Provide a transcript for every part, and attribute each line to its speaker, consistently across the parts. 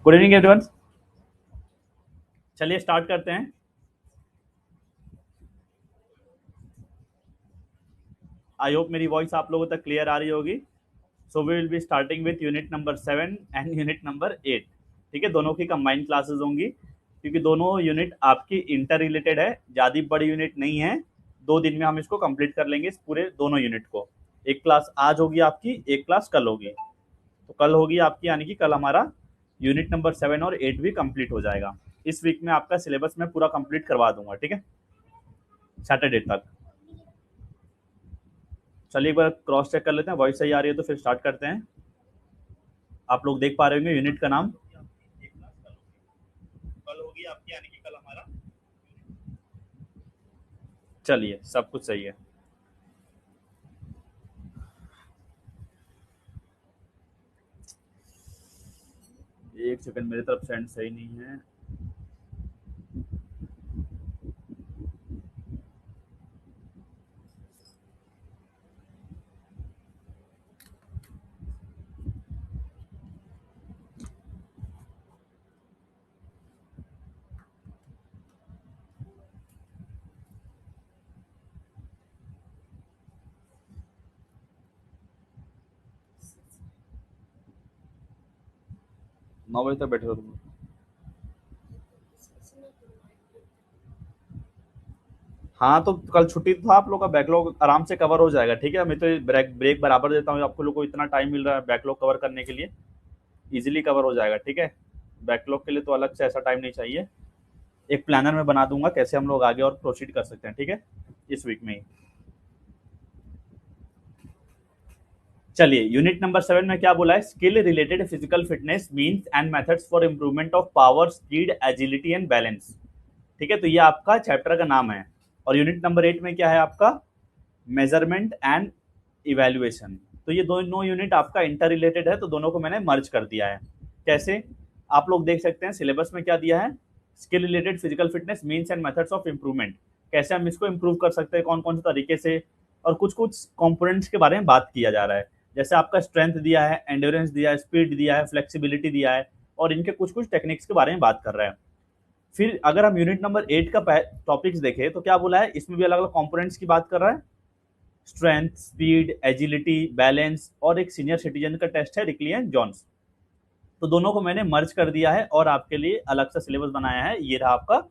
Speaker 1: Good evening everyone. चलिए start करते हैं। आई होप मेरी वॉइस आप लोगों तक क्लियर आ रही होगी। So we will be starting with unit number 7 and unit number 8। ठीक है, दोनों की कंबाइंड क्लासेस होंगी क्योंकि दोनों यूनिट आपकी इंटर रिलेटेड है, ज़्यादा बड़ी यूनिट नहीं है। 2 दिन में हम इसको कंप्लीट कर लेंगे, इस पूरे दोनों यूनिट को। एक क्लास आज होगी आपकी, एक क्लास कल होगी। तो कल होगी आपकी, यानी कि कल हमारा यूनिट नंबर 7 और 8 भी कंप्लीट हो जाएगा। इस वीक में आपका सिलेबस मैं पूरा कंप्लीट करवा दूंगा, ठीक है, सैटरडे तक। चलिए एक बार क्रॉस चेक कर लेते हैं, वॉइस सही आ रही है तो फिर स्टार्ट करते हैं। आप लोग देख पा रहे होंगे यूनिट का नाम कल होगी आपकी, यानी कि कल हमारा। चलिए सब कुछ सही है। एक सेकंड, मेरी तरफ से एंड सही नहीं है। नौ बजे तक बैठे हो तुम? हाँ तो कल छुट्टी था, आप लोग का बैकलॉग आराम से कवर हो जाएगा। ठीक है, मैं तो ब्रेक ब्रेक बराबर देता हूँ आपको लोग को, इतना टाइम मिल रहा है बैकलॉग कवर करने के लिए, इजीली कवर हो जाएगा। ठीक है, बैकलॉग के लिए तो अलग से ऐसा टाइम नहीं चाहिए। एक प्लानर में बना दूंगा कैसे हम लोग आगे और प्रोसीड कर सकते हैं, ठीक है, इस वीक में ही। चलिए यूनिट नंबर 7 में क्या बोला है, skill related physical fitness means and methods for improvement of power, speed, agility and balance. ठीक है, तो ये आपका चैप्टर का नाम है। और यूनिट नंबर 8 में क्या है आपका, मेजरमेंट एंड इवेल्युएशन। तो ये दोनों यूनिट आपका इंटर रिलेटेड है, तो दोनों को मैंने मर्ज कर दिया है। कैसे, आप लोग देख सकते हैं सिलेबस में क्या दिया है, skill related physical fitness means and methods of improvement. कैसे हम इसको इम्प्रूव कर सकते हैं, कौन कौन से तरीके से, और कुछ कुछ कंपोनेंट्स के बारे में बात किया जा रहा है। जैसे आपका स्ट्रेंथ दिया है, एंड्योरेंस दिया है, स्पीड दिया है, फ्लेक्सिबिलिटी दिया है, और इनके कुछ कुछ टेक्निक्स के बारे में बात कर रहे हैं। फिर अगर हम यूनिट नंबर 8 का टॉपिक्स देखें तो क्या बोला है, इसमें भी अलग अलग कंपोनेंट्स की बात कर रहा है। स्ट्रेंथ, स्पीड, एजिलिटी, बैलेंस, और एक सीनियर सिटीजन का टेस्ट है, रिकली एंड जॉन्स। तो दोनों को मैंने मर्ज कर दिया है और आपके लिए अलग सा सिलेबस बनाया है। ये रहा आपका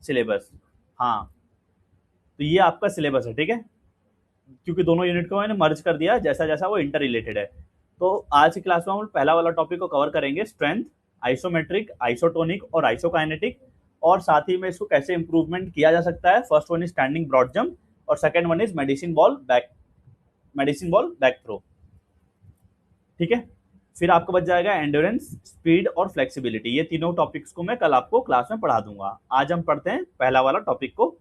Speaker 1: सिलेबस। हाँ, तो ये आपका सिलेबस है, ठीक है, क्योंकि दोनों यूनिट को मैंने मर्ज कर दिया जैसा जैसा वो इंटर रिलेटेड है। तो आज की क्लास में हम पहला वाला टॉपिक को कवर करेंगे, स्ट्रेंथ, आइसोमेट्रिक, आइसोटोनिक और आइसोकाइनेटिक, और साथ ही में इसको कैसे इंप्रूवमेंट किया जा सकता है। First one is standing broad jump, और second one is medicine ball back throw. ठीक है, फिर आपको बच जाएगा एंड्योरेंस, स्पीड और फ्लेक्सिबिलिटी। ये तीनों टॉपिक्स को मैं कल आपको क्लास में पढ़ा दूंगा। आज हम पढ़ते हैं पहला वाला टॉपिक को।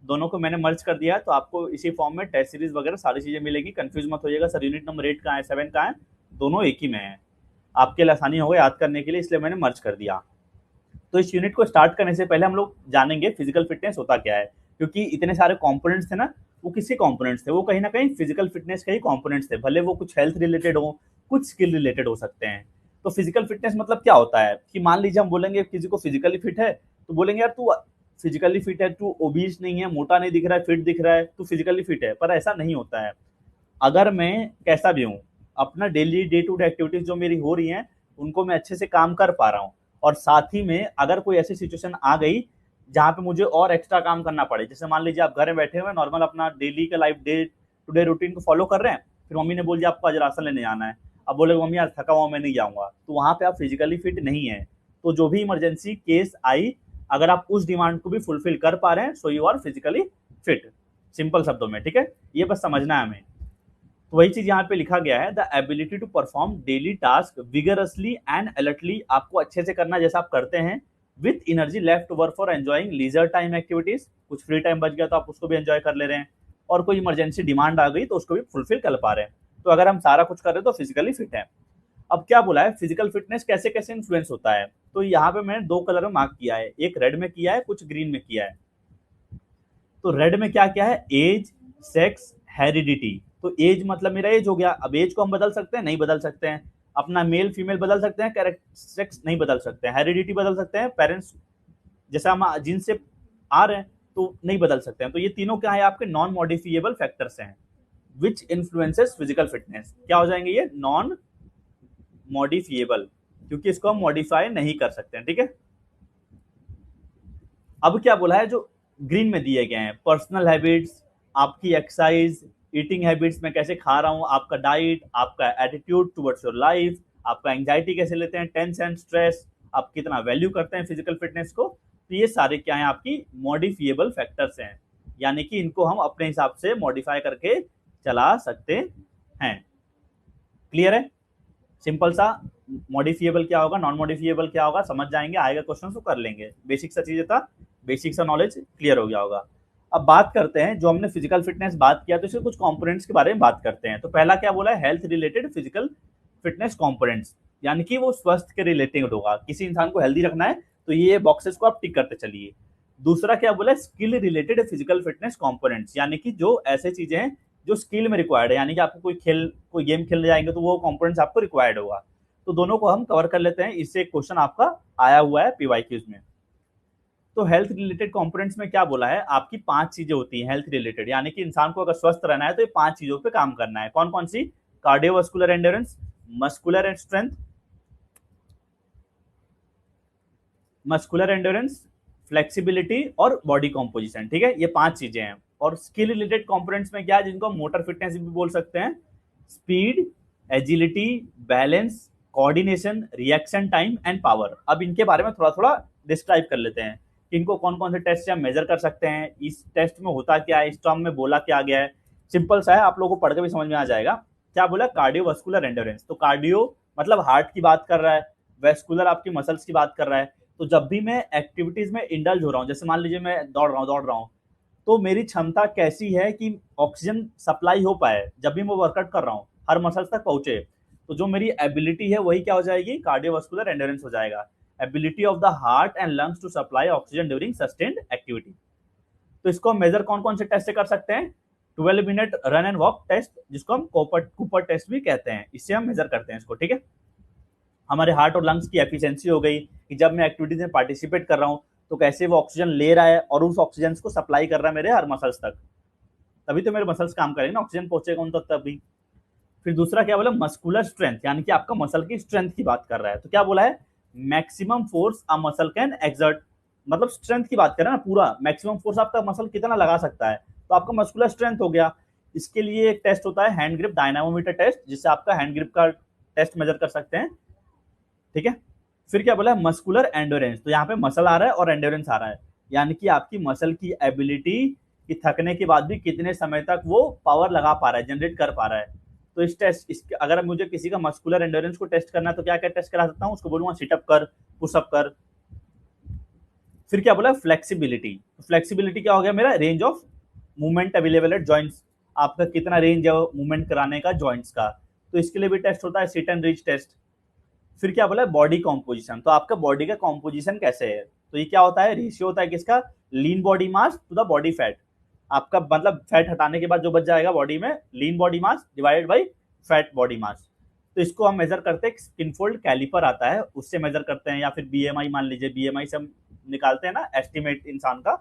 Speaker 1: दोनों को मैंने मर्ज कर दिया है, तो आपको इसी फॉर्म में टेस्ट सीरीज वगैरह सारी चीजें मिलेगी। कंफ्यूज मत होइएगा सर यूनिट नंबर 8 का है, 7 का है, दोनों एक ही में है। आपके लिए आसानी होगा याद करने के लिए, इसलिए मैंने मर्ज कर दिया। तो इस यूनिट को स्टार्ट करने से पहले हम लोग जानेंगे फिजिकल फिटनेस होता क्या है, क्योंकि इतने सारे कंपोनेंट्स थे ना, वो किसके कंपोनेंट्स थे, वो कहीं ना कहीं फिजिकल फिटनेस के ही कंपोनेंट्स थे। भले वो कुछ हेल्थ रिलेटेड हो, कुछ स्किल रिलेटेड हो सकते हैं। तो फिजिकल फिटनेस मतलब क्या होता है कि मान लीजिए हम बोलेंगे किसी को फिजिकली फिट है, तो बोलेंगे यार तू फिजिकली फिट है, तू ओबीस नहीं है, मोटा नहीं दिख रहा है, फिट दिख रहा है, तू फिजिकली फिट है। पर ऐसा नहीं होता है। अगर मैं कैसा भी हूँ, अपना daily day to day activities जो मेरी हो रही हैं, उनको मैं अच्छे से काम कर पा रहा हूँ, और साथ ही में अगर कोई ऐसी सिचुएशन आ गई जहाँ पे मुझे और एक्स्ट्रा काम करना पड़े, जैसे मान लीजिए आप घर में बैठे हुए नॉर्मल अपना डेली का life day to day routine को फॉलो कर रहे हैं, फिर मम्मी ने बोल दिया आपको आज राशन लेने जाना है। अब बोले मम्मी यार थका हुआ मैं नहीं जाऊंगा, तो वहां पे आप फिजिकली फिट नहीं है। तो जो भी इमरजेंसी केस आई, अगर आप उस डिमांड को भी फुलफिल कर पा रहे हैं, so you are physically fit. Simple शब्दों में, ठीक है, ये बस समझना है हमें। तो वही चीज यहाँ पे लिखा गया है, the ability to perform daily task vigorously and alertly. आपको अच्छे से करना जैसा आप करते हैं, with energy left over for enjoying leisure time activities. कुछ फ्री टाइम बच गया तो आप उसको भी एंजॉय कर ले रहे हैं, और कोई इमरजेंसी डिमांड आ गई तो उसको भी फुलफिल कर पा रहे हैं। तो अगर हम सारा कुछ कर रहे हैं तो फिजिकली फिट है। अब क्या बोला है, फिजिकल फिटनेस कैसे कैसे इन्फ्लुएंस होता है, तो यहाँ पे मैंने 2 कलर में मार्क किया है, एक रेड में किया है, कुछ ग्रीन में किया है। तो रेड में क्या क्या है, एज, सेक्स, हेरिडिटी। तो एज मतलब मेरा एज हो गया, अब एज को हम बदल सकते हैं, नहीं बदल सकते हैं। अपना मेल फीमेल बदल सकते हैं, कैरेक्टरिस्टिक्स नहीं बदल सकते हैं, हेरिडिटी बदल सकते हैं, पेरेंट्स जैसे हम जीन से आ रहे हैं तो नहीं बदल सकते हैं। तो ये तीनों क्या है आपके नॉन मॉडिफिएबल फैक्टर्स हैं विच इन्फ्लुएंसेस फिजिकल फिटनेस। क्या हो जाएंगे ये? नॉन मॉडिफिएबल, क्योंकि इसको हम मॉडिफाई नहीं कर सकते हैं। ठीक है, अब क्या बोला है जो ग्रीन में दिए गए हैं, पर्सनल हैबिट्स, आपकी एक्सरसाइज, ईटिंग हैबिट्स, में कैसे खा रहा हूँ, आपका डाइट, आपका एटीट्यूड टुवर्ड्स योर लाइफ, आपका एंग्जाइटी कैसे लेते हैं, टेंशन, स्ट्रेस, आप कितना वैल्यू करते हैं फिजिकल फिटनेस को। तो ये सारे क्या है आपकी मॉडिफिएबल फैक्टर्स हैं, यानी कि इनको हम अपने हिसाब से मॉडिफाई करके चला सकते हैं। क्लियर है? सिंपल सा, मॉडिफिएबल क्या होगा, नॉन मॉडिफिएबल क्या होगा, समझ जाएंगे, आएगा क्वेश्चन तो कर लेंगे। बेसिक सा चीज था, बेसिक सा नॉलेज क्लियर हो गया होगा। अब बात करते हैं, जो हमने फिजिकल फिटनेस बात किया तो इसके कुछ कंपोनेंट्स के बारे में बात करते हैं। तो पहला क्या बोला है, health related physical fitness components, यानी कि वो स्वास्थ्य के रिलेटेड होगा, किसी इंसान को हेल्दी रखना है तो ये बॉक्सेस को आप टिक करते चलिए। दूसरा क्या बोला, skill related physical fitness components, यानी कि जो ऐसे चीजें हैं जो स्किल में रिक्वायर्ड है, यानी कि आपको कोई गेम खेलने जाएंगे तो वो कंपोनेंट्स आपको रिक्वायर्ड होगा। तो दोनों को हम कवर कर लेते हैं, इससे एक क्वेश्चन आपका आया हुआ है पीवाईक्यूज में। तो हेल्थ रिलेटेड कंपोनेंट्स में क्या बोला है, आपकी 5 चीजें होती हैं हेल्थ रिलेटेड, यानी कि इंसान को अगर स्वस्थ रहना है तो ये 5 चीजों पे काम करना है। कौन कौन सी? Cardiovascular endurance, muscular strength, muscular endurance, flexibility और बॉडी कॉम्पोजिशन। ठीक है, ये 5 चीजें हैं। और स्किल रिलेटेड कंपोनेंट्स में क्या है, जिनको मोटर फिटनेस भी बोल सकते हैं, speed, agility, balance, coordination, reaction time and power. अब इनके बारे में थोड़ा थोड़ा डिस्क्राइब कर लेते हैं, इनको कौन कौन से टेस्ट से हम मेजर कर सकते हैं, इस टेस्ट में होता क्या है, इस टर्म में बोला क्या गया है। सिंपल सा है, आप लोगों को पढ़ के भी समझ में आ जाएगा। क्या बोला, कार्डियोवास्कुलर एंड्योरेंस, तो कार्डियो मतलब हार्ट की बात कर रहा है, वेस्कुलर आपकी मसल्स की बात कर रहा है। तो जब भी मैं एक्टिविटीज में इंडल्ज हो रहा हूँ, जैसे मान लीजिए मैं दौड़ रहा हूँ, तो मेरी क्षमता कैसी है कि ऑक्सीजन सप्लाई हो पाए, जब भी मैं वर्कआउट कर रहा हूँ हर मसल्स तक पहुंचे, तो जो मेरी एबिलिटी है वही क्या हो जाएगी, कार्डियोवास्कुलर एंड्योरेंस हो जाएगा। Ability of the heart and lungs to supply oxygen during sustained activity. तो इसको मेजर कौन कौन से टेस्ट से कर सकते हैं, 12 minute run and walk test, जिसको हम कूपर टेस्ट भी कहते हैं, इससे हम मेजर करते हैं इसको। ठीक है, हमारे हार्ट और लंग्स की एफिशिएंसी हो गई कि जब मैं एक्टिविटीज में पार्टिसिपेट कर रहा हूँ तो कैसे वो ऑक्सीजन ले रहा है और उस ऑक्सीजन को सप्लाई कर रहा है मेरे हर मसल्स तक, तभी तो मेरे मसल्स काम करेंगे ना, ऑक्सीजन पहुंचेगा उन तक तभी। फिर दूसरा क्या बोला, मस्कुलर स्ट्रेंथ, यानी कि आपका मसल की स्ट्रेंथ की बात कर रहा है। तो क्या बोला है, maximum force a muscle can exert, मतलब स्ट्रेंथ की बात करें ना, पूरा मैक्सिमम फोर्स आपका मसल कितना लगा सकता है, तो आपका मस्कुलर स्ट्रेंथ हो गया। इसके लिए एक टेस्ट होता है हैंड ग्रिप डायनामोमीटर टेस्ट, जिससे आपका हैंड ग्रिप का टेस्ट मेजर कर सकते हैं। ठीक है, फिर क्या बोला, मस्कुलर एंडोरेंस, तो यहाँ पे मसल आ रहा है और एंडोरेंस आ रहा है, यानी कि आपकी मसल की एबिलिटी कि थकने के बाद भी कितने समय तक वो पावर लगा पा रहा है, जनरेट कर पा रहा है। तो अगर मुझे किसी का मस्कुलर एंडोरेंस को टेस्ट करना है तो क्या क्या टेस्ट करा सकता हूँ, उसको बोलूंगा सिटअप कर, पुशअप कर। फिर क्या बोला, फ्लेक्सिबिलिटी, फ्लेक्सिबिलिटी क्या हो गया मेरा, range of movement available at joints, आपका कितना रेंज है मूवमेंट कराने का जॉइंट्स का, तो इसके लिए भी टेस्ट होता है, सिट एंड रीच टेस्ट। फिर क्या बोला, बॉडी कॉम्पोजिशन, तो आपका बॉडी का कॉम्पोजिशन कैसे है, तो ये क्या होता है, रेशियो होता है किसका, lean body mass to the body fat, आपका मतलब फैट हटाने के बाद जो बच जाएगा बॉडी में, लीन body mass divided by fat body mass. तो इसको हम मेजर करते हैं, स्किनफोल्ड कैलिपर आता है उससे मेजर करते हैं, या फिर बीएमआई, मान लीजिए बीएमआई से हम निकालते हैं ना एस्टिमेट इंसान का,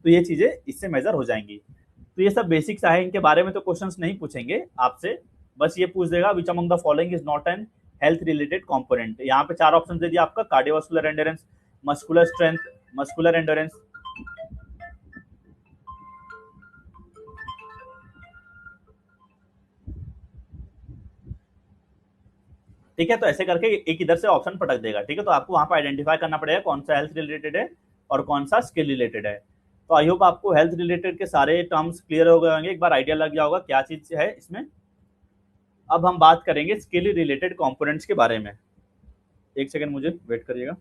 Speaker 1: तो ये चीजें इससे मेजर हो जाएंगी। तो ये सब बेसिक्स है, इनके बारे में तो क्वेश्चंस नहीं पूछेंगे आपसे, बस ये पूछ देगा which among the following is not an health related component. यहाँ पे 4 ऑप्शन दे दिया आपका, cardiovascular endurance, muscular strength, muscular endurance, ठीक है। तो ऐसे करके एक इधर से ऑप्शन पटक देगा, ठीक है। तो आपको वहां पर आइडेंटिफाई करना पड़ेगा कौन सा हेल्थ रिलेटेड है और कौन सा स्किल रिलेटेड है। तो आई होप आपको हेल्थ रिलेटेड के सारे टर्म्स क्लियर हो गए होंगे, एक बार आइडिया लग गया होगा क्या चीज है इसमें। अब हम बात करेंगे स्किल रिलेटेड कंपोनेंट्स के बारे में, एक सेकंड मुझे वेट करिएगा।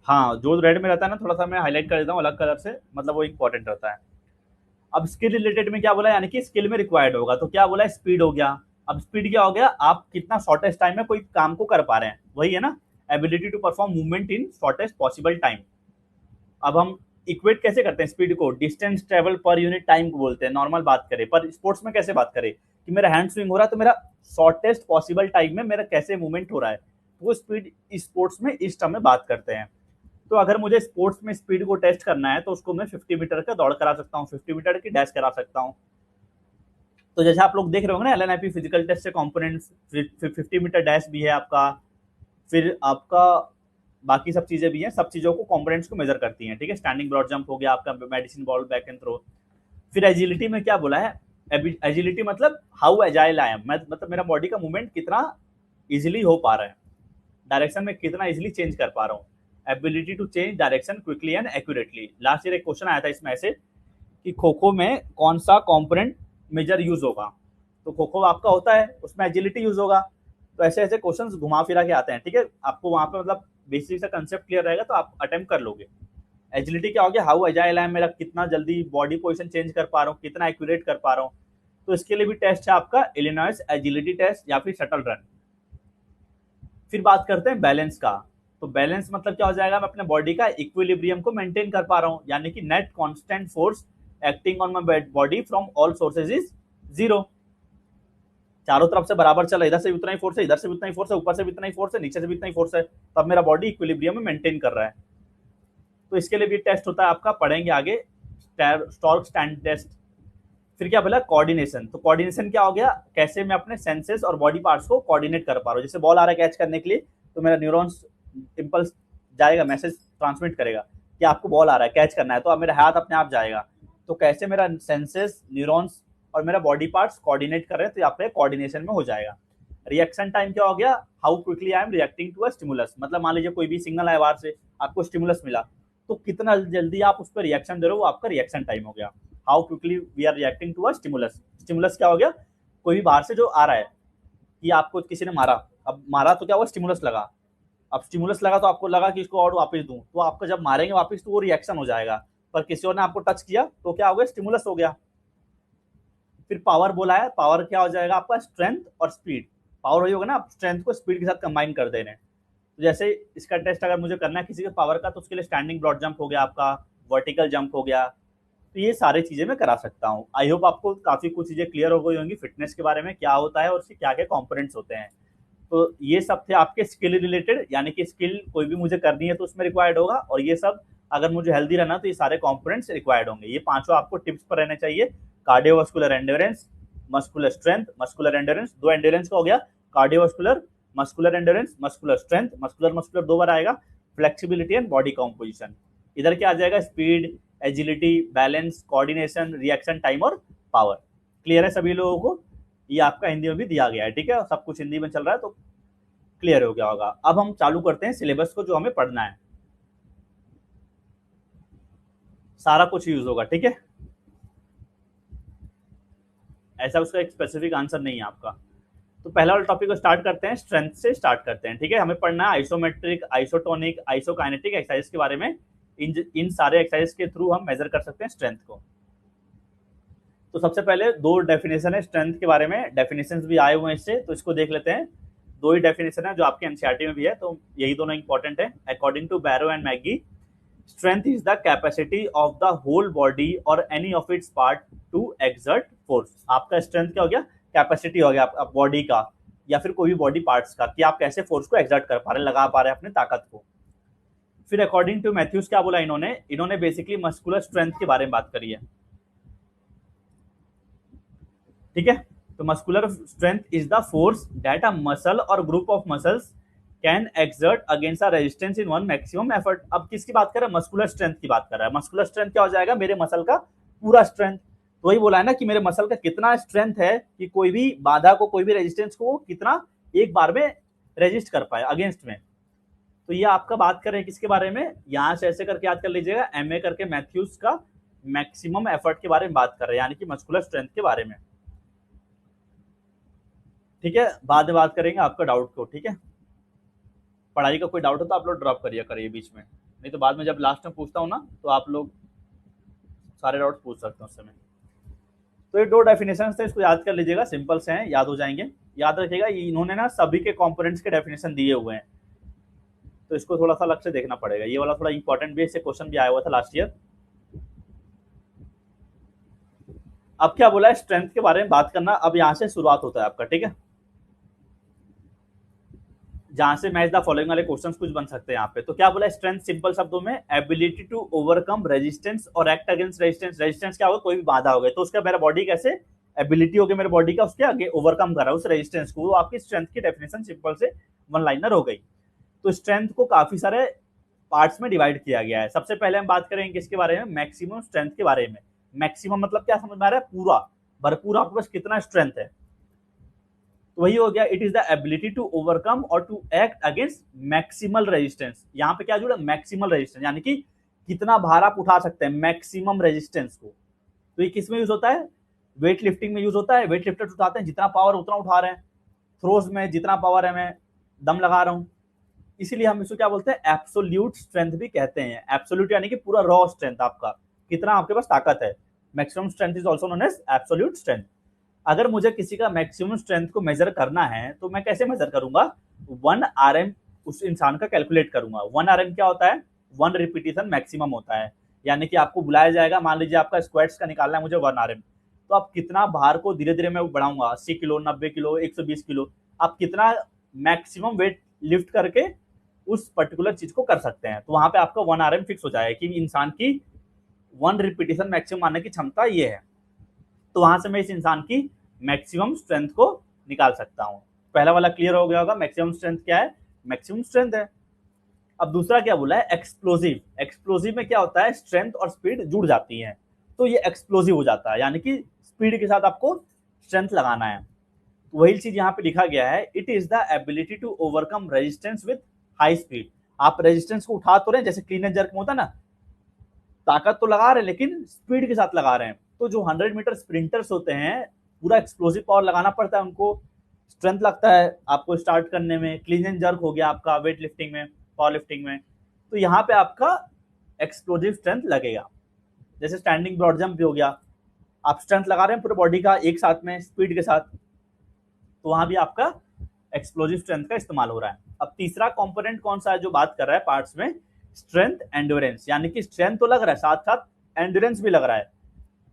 Speaker 1: हाँ, जो रेड में रहता है ना, थोड़ा सा मैं हाईलाइट कर देता हूँ अलग कलर से, मतलब वो इंपॉर्टेंट रहता है। अब स्किल रिलेटेड में क्या बोला, यानी कि स्किल में रिक्वायर्ड होगा, तो क्या बोला, स्पीड हो गया। अब स्पीड क्या हो गया, आप कितना शॉर्टेस्ट टाइम में कोई काम को कर पा रहे हैं, वही है ना, ability to perform movement in shortest possible time. अब हम इक्वेट कैसे करते हैं स्पीड को, distance travel per unit time को बोलते हैं नॉर्मल बात करें, पर स्पोर्ट्स में कैसे बात करें कि मेरा हैंड स्विंग हो रहा है तो मेरा शॉर्टेस्ट पॉसिबल टाइम में मेरा कैसे मूवमेंट हो रहा है, तो वो स्पीड स्पोर्ट्स में इस टर्म में बात करते हैं। तो अगर मुझे स्पोर्ट्स में स्पीड को टेस्ट करना है तो उसको मैं 50 मीटर का दौड़ करा सकता हूँ, 50 मीटर की डैश करा सकता हूँ। तो जैसे आप लोग देख रहे होंगे ना एलएनआईपी फिजिकल टेस्ट से कंपोनेंट्स, 50 मीटर डैश भी है आपका, फिर आपका बाकी सब चीजें भी हैं, सब चीजों को कंपोनेंट्स को मेजर करती हैं, ठीक है। स्टैंडिंग ब्रॉड जंप हो गया आपका, medicine ball, back and throw. फिर एजिलिटी में क्या बोला है, एजिलिटी मतलब हाउ एजाइल आई एम, मतलब मेरा बॉडी का मूवमेंट कितना इजिली हो पा रहा है, डायरेक्शन में कितना इजिली चेंज कर पा रहा हूँ, ability to change direction quickly and accurately. Last year एक क्वेश्चन आया था इसमें ऐसे कि खो खो में कौन सा कंपोनेंट मेजर यूज होगा, तो खो खो आपका होता है उसमें एजिलिटी यूज होगा। तो ऐसे ऐसे क्वेश्चंस घुमा फिरा के आते हैं, ठीक है। आपको वहां पे मतलब बेसिक सा कंसेप्ट क्लियर रहेगा तो आप अटेम्प्ट कर लोगे। एजिलिटी क्या हो गया, हाउ एजाइल है, मेरा कितना जल्दी बॉडी पोजीशन चेंज कर पा रहा हूँ, कितना एक्यूरेट कर पा रहा हूँ। तो इसके लिए भी टेस्ट है आपका इलिनॉइस एजिलिटी टेस्ट या फिर शटल रन। फिर बात करते हैं बैलेंस का। तो बैलेंस मतलब क्या हो जाएगा, मैं अपने बॉडी का इक्विलिब्रियम को मेंटेन कर पा रहा हूँ, यानी कि net constant force acting on my body from all sources is zero. चारों तरफ से बराबर चला, इधर से भी उतना ही फोर्स है, इधर से भी उतना ही फोर्स है, ऊपर से भी उतना ही फोर्स है, नीचे से भी उतना ही फोर्स है, तब मेरा बॉडी इक्विलिब्रियम में मेंटेन कर रहा है। तो इसके लिए भी टेस्ट होता है आपका, पढ़ेंगे आगे, स्टोर्क स्टैंड टेस्ट। फिर क्या बोला, कोऑर्डिनेशन। तो कोऑर्डिनेशन क्या हो गया, कैसे मैं अपने सेंसेस और बॉडी पार्ट्स को कोऑर्डिनेट कर पा रहा हूँ। जैसे बॉल आ रहा है कैच करने के लिए, तो मेरा न्यूरॉन्स इंपल्स जाएगा, मैसेज ट्रांसमिट करेगा कि आपको बॉल आ रहा है, कैच करना है, तो अब मेरा हाथ अपने आप जाएगा। तो कैसे मेरा सेंसेस, न्यूरॉन्स और मेरा बॉडी पार्ट्स कोऑर्डिनेट कर रहे हैं, तो यहाँ पे कोऑर्डिनेशन में हो जाएगा। रिएक्शन टाइम क्या हो गया, how quickly I am reacting to a stimulus. मतलब मान लीजिए कोई भी सिग्नल आया बाहर से, आपको स्टिमुलस मिला, तो कितना जल्दी आप उस पर रिएक्शन दे रहे हो, वो आपका रिएक्शन टाइम हो गया। How quickly we are reacting to a stimulus. Stimulus क्या हो गया, कोई भी बाहर से जो आ रहा है, कि आपको किसी ने मारा, अब मारा तो क्या हुआ, स्टिमुलस लगा। अब स्टिमुलस लगा तो आपको लगा कि इसको और वापस दूं, तो आपको जब मारेंगे वापस तो वो रिएक्शन हो जाएगा। पर किसी और ने आपको टच किया तो क्या हो गया, स्टिमुलस हो गया। फिर पावर बोला है, पावर क्या हो जाएगा आपका, स्ट्रेंथ और स्पीड। पावर वही होगा ना, आप स्ट्रेंथ को स्पीड के साथ कंबाइन कर दे रहे हैं। तो जैसे इसका टेस्ट अगर मुझे करना है किसी के पावर का, तो उसके लिए स्टैंडिंग ब्रॉड जंप हो गया आपका, वर्टिकल जंप हो गया। तो ये सारी चीजें मैं करा सकता हूँ। आई होप आपको काफी कुछ चीजें क्लियर हो गई होंगी फिटनेस के बारे में, क्या होता है और उसके क्या क्या कॉम्पोनेंट्स होते हैं। तो ये सब थे आपके स्किल रिलेटेड, यानी कि स्किल कोई भी मुझे करनी है तो उसमें रिक्वायर्ड होगा, और ये सब अगर मुझे हेल्दी रहना तो ये सारे कॉम्पोनेंट्स रिक्वायर्ड होंगे। ये पांचों आपको टिप्स पर रहने चाहिए, cardiovascular endurance, muscular strength, muscular endurance, दो एंड्योरेंस का हो गया, cardiovascular, muscular endurance, muscular strength, muscular muscular दो बार आएगा, फ्लेक्सिबिलिटी एंड बॉडी कॉम्पोजिशन। इधर क्या आ जाएगा, speed, agility, balance, coordination, reaction time और पावर। क्लियर है सभी लोगों को, ये आपका हिंदी में भी दिया गया है, ठीक है, सब कुछ हिंदी में चल रहा है तो क्लियर हो गया होगा। अब हम चालू करते हैं सिलेबस को, जो हमें पढ़ना है, सारा कुछ यूज होगा, ठीक है। ऐसा उसका एक स्पेसिफिक आंसर नहीं है आपका। तो पहला वाला टॉपिक को स्टार्ट करते हैं, स्ट्रेंथ से स्टार्ट करते हैं, ठीक है। हमें पढ़ना है आइसोमेट्रिक, आइसोटोनिक, आइसोकाइनेटिक एक्सरसाइज के बारे में। इन सारे एक्सरसाइज के थ्रू हम मेजर कर सकते हैं स्ट्रेंथ को। तो सबसे पहले दो डेफिनेशन है स्ट्रेंथ के बारे में, डेफिनेशंस भी आए हुए हैं इससे, तो इसको देख लेते हैं। दो ही डेफिनेशन है जो आपके एनसीईआरटी में भी है, तो यही दोनों इंपॉर्टेंट है। According to Barrow and McGee, strength is the capacity of the whole body or any of its part to exert force. आपका स्ट्रेंथ क्या हो गया, कैपेसिटी हो गया आप बॉडी का या फिर कोई भी बॉडी पार्ट्स का, कि आप कैसे फोर्स को एक्सर्ट कर पा रहे हैं, लगा पा रहे हैं अपने ताकत को। फिर अकॉर्डिंग टू मैथ्यूज क्या बोला इन्होंने बेसिकली मस्कुलर स्ट्रेंथ के बारे में बात करी है, ठीक है। तो muscular strength is the force that a muscle or group of muscles can exert against a resistance in one maximum effort. अब किसकी बात कर रहा है, मस्कुलर स्ट्रेंथ की बात कर रहा है। मस्कुलर स्ट्रेंथ क्या हो जाएगा, मेरे मसल का पूरा स्ट्रेंथ। तो वही बोला है ना कि मेरे मसल का कितना स्ट्रेंथ है कि कोई भी बाधा को, कोई भी रेजिस्टेंस को कितना एक बार में रेजिस्ट कर पाए अगेंस्ट में। तो ये आपका बात कर रहे हैं किसके बारे में, यहां से ऐसे करके याद कर लीजिएगा, एमए करके मैथ्यूज का मैक्सिमम एफर्ट के बारे में बात कर रहे हैं, यानी कि मस्कुलर स्ट्रेंथ के बारे में, ठीक है। बाद में बात करेंगे आपका डाउट को, ठीक है। पढ़ाई का कोई डाउट हो तो आप लोग ड्रॉप करिए बीच में, नहीं तो बाद में जब लास्ट में पूछता हूँ ना तो आप लोग सारे डाउट पूछ सकते हैं उस समय। तो ये दो डेफिनेशन थे, इसको याद कर लीजिएगा, सिंपल से हैं, याद हो जाएंगे। याद रखिएगा इन्होंने ना सभी के कंपोनेंट्स के डेफिनेशन दिए हुए हैं, तो इसको थोड़ा सा अलग से देखना पड़ेगा। ये वाला थोड़ा इंपॉर्टेंट भी है, इससे क्वेश्चन भी आया हुआ था लास्ट ईयर, अब क्या बोला है, स्ट्रेंथ के बारे में बात करना। अब यहाँ से शुरुआत होता है आपका, ठीक है, जहां से मैच द फॉलोइंग वाले क्वेश्चंस कुछ बन सकते हैं यहाँ पे। तो क्या बोला है, स्ट्रेंथ सिंपल शब्दों में एबिलिटी टू ओवरकम रेजिस्टेंस और एक्ट अगेंस्ट रेजिस्टेंस। रेजिस्टेंस क्या होगा, कोई भी बाधा हो गई तो उसका मेरा बॉडी कैसे एबिलिटी हो गई मेरे बॉडी का उसके आगे ओवरकम कर रहा है उस रेजिस्टेंस को, वो आपकी स्ट्रेंथ की डेफिनेशन सिंपल से वन लाइनर हो गई। तो स्ट्रेंथ को काफी सारे पार्ट्स में डिवाइड किया गया है। सबसे पहले हम बात करेंगे किसके बारे में, मैक्सिमम स्ट्रेंथ के बारे में। मैक्सिमम मतलब क्या समझ में आ रहा है, पूरा भरपूर आपके पास कितना स्ट्रेंथ है। तो वही हो गया, it is the ability to overcome or to act against maximal resistance. यहाँ पे क्या जुड़ा, मैक्सिमल रेजिस्टेंस, यानी कि कितना भार आप उठा सकते हैं, मैक्सिमम रेजिस्टेंस को। तो ये किस में यूज होता है, वेट लिफ्टिंग में यूज होता है। वेट लिफ्टर्स उठाते हैं, जितना पावर उतना उठा रहे हैं। थ्रोज में जितना पावर है मैं दम लगा रहा हूं, इसीलिए हम इसको क्या बोलते हैं, एब्सोल्यूट स्ट्रेंथ भी कहते हैं। एब्सोल्यूट यानी कि पूरा रॉ स्ट्रेंथ, आपका कितना आपके पास ताकत है। Maximum strength is also known as absolute strength. अगर मुझे किसी का मैक्सिमम स्ट्रेंथ को मेजर करना है तो मैं कैसे मेजर करूंगा, 1 RM उस इंसान का कैलकुलेट करूंगा। 1 RM क्या होता है, 1 रिपीटिशन मैक्सिमम होता है। यानी कि आपको बुलाया जाएगा, मान लीजिए आपका स्क्वाट्स का निकालना है मुझे 1 RM, तो आप कितना भार को धीरे धीरे मैं बढ़ाऊंगा, 80 किलो, 90 किलो, 120 किलो, आप कितना मैक्सिमम वेट लिफ्ट करके उस पर्टिकुलर चीज को कर सकते हैं। तो वहां पे आपका 1 RM फिक्स हो जाएगा कि इंसान की 1 रिपीटिशन मैक्सिमम आने की क्षमता ये है। तो वहां से मैं इस इंसान की मैक्सिमम स्ट्रेंथ को निकाल सकता हूं। पहला वाला क्लियर हो गया होगा, मैक्सिमम स्ट्रेंथ क्या है, मैक्सिमम स्ट्रेंथ है। अब दूसरा क्या बोला है, एक्सप्लोजिव। एक्सप्लोजिव में क्या होता है, स्ट्रेंथ और स्पीड जुड़ जाती है, तो ये एक्सप्लोजिव हो जाता है, यानी कि स्पीड के साथ आपको स्ट्रेंथ लगाना है। तो वही चीज यहाँ पे लिखा गया है, it is the ability to overcome resistance with high speed. आप रेजिस्टेंस को उठा तो रहे हैं, जैसे क्लीन एंड जर्क में होता है ना, ताकत तो लगा रहे हैं लेकिन स्पीड के साथ लगा रहे हैं। तो जो 100 मीटर स्प्रिंटर्स होते हैं, पूरा एक्सप्लोसिव पावर लगाना पड़ता है उनको, स्ट्रेंथ लगता है आपको स्टार्ट करने में। क्लीन एंड जर्क हो गया आपका वेट लिफ्टिंग में, पावर लिफ्टिंग में, तो यहाँ पे आपका एक्सप्लोसिव स्ट्रेंथ लगेगा। जैसे स्टैंडिंग ब्रॉड जंप भी हो गया, आप स्ट्रेंथ लगा रहे हैं पूरे बॉडी का एक साथ में स्पीड के साथ, तो वहां भी आपका एक्सप्लोसिव स्ट्रेंथ का इस्तेमाल हो रहा है। अब तीसरा कंपोनेंट कौन सा है जो बात कर रहा है पार्ट्स में, स्ट्रेंथ एंड्योरेंस, यानी कि स्ट्रेंथ तो लग रहा है साथ साथ एंड्योरेंस भी लग रहा है।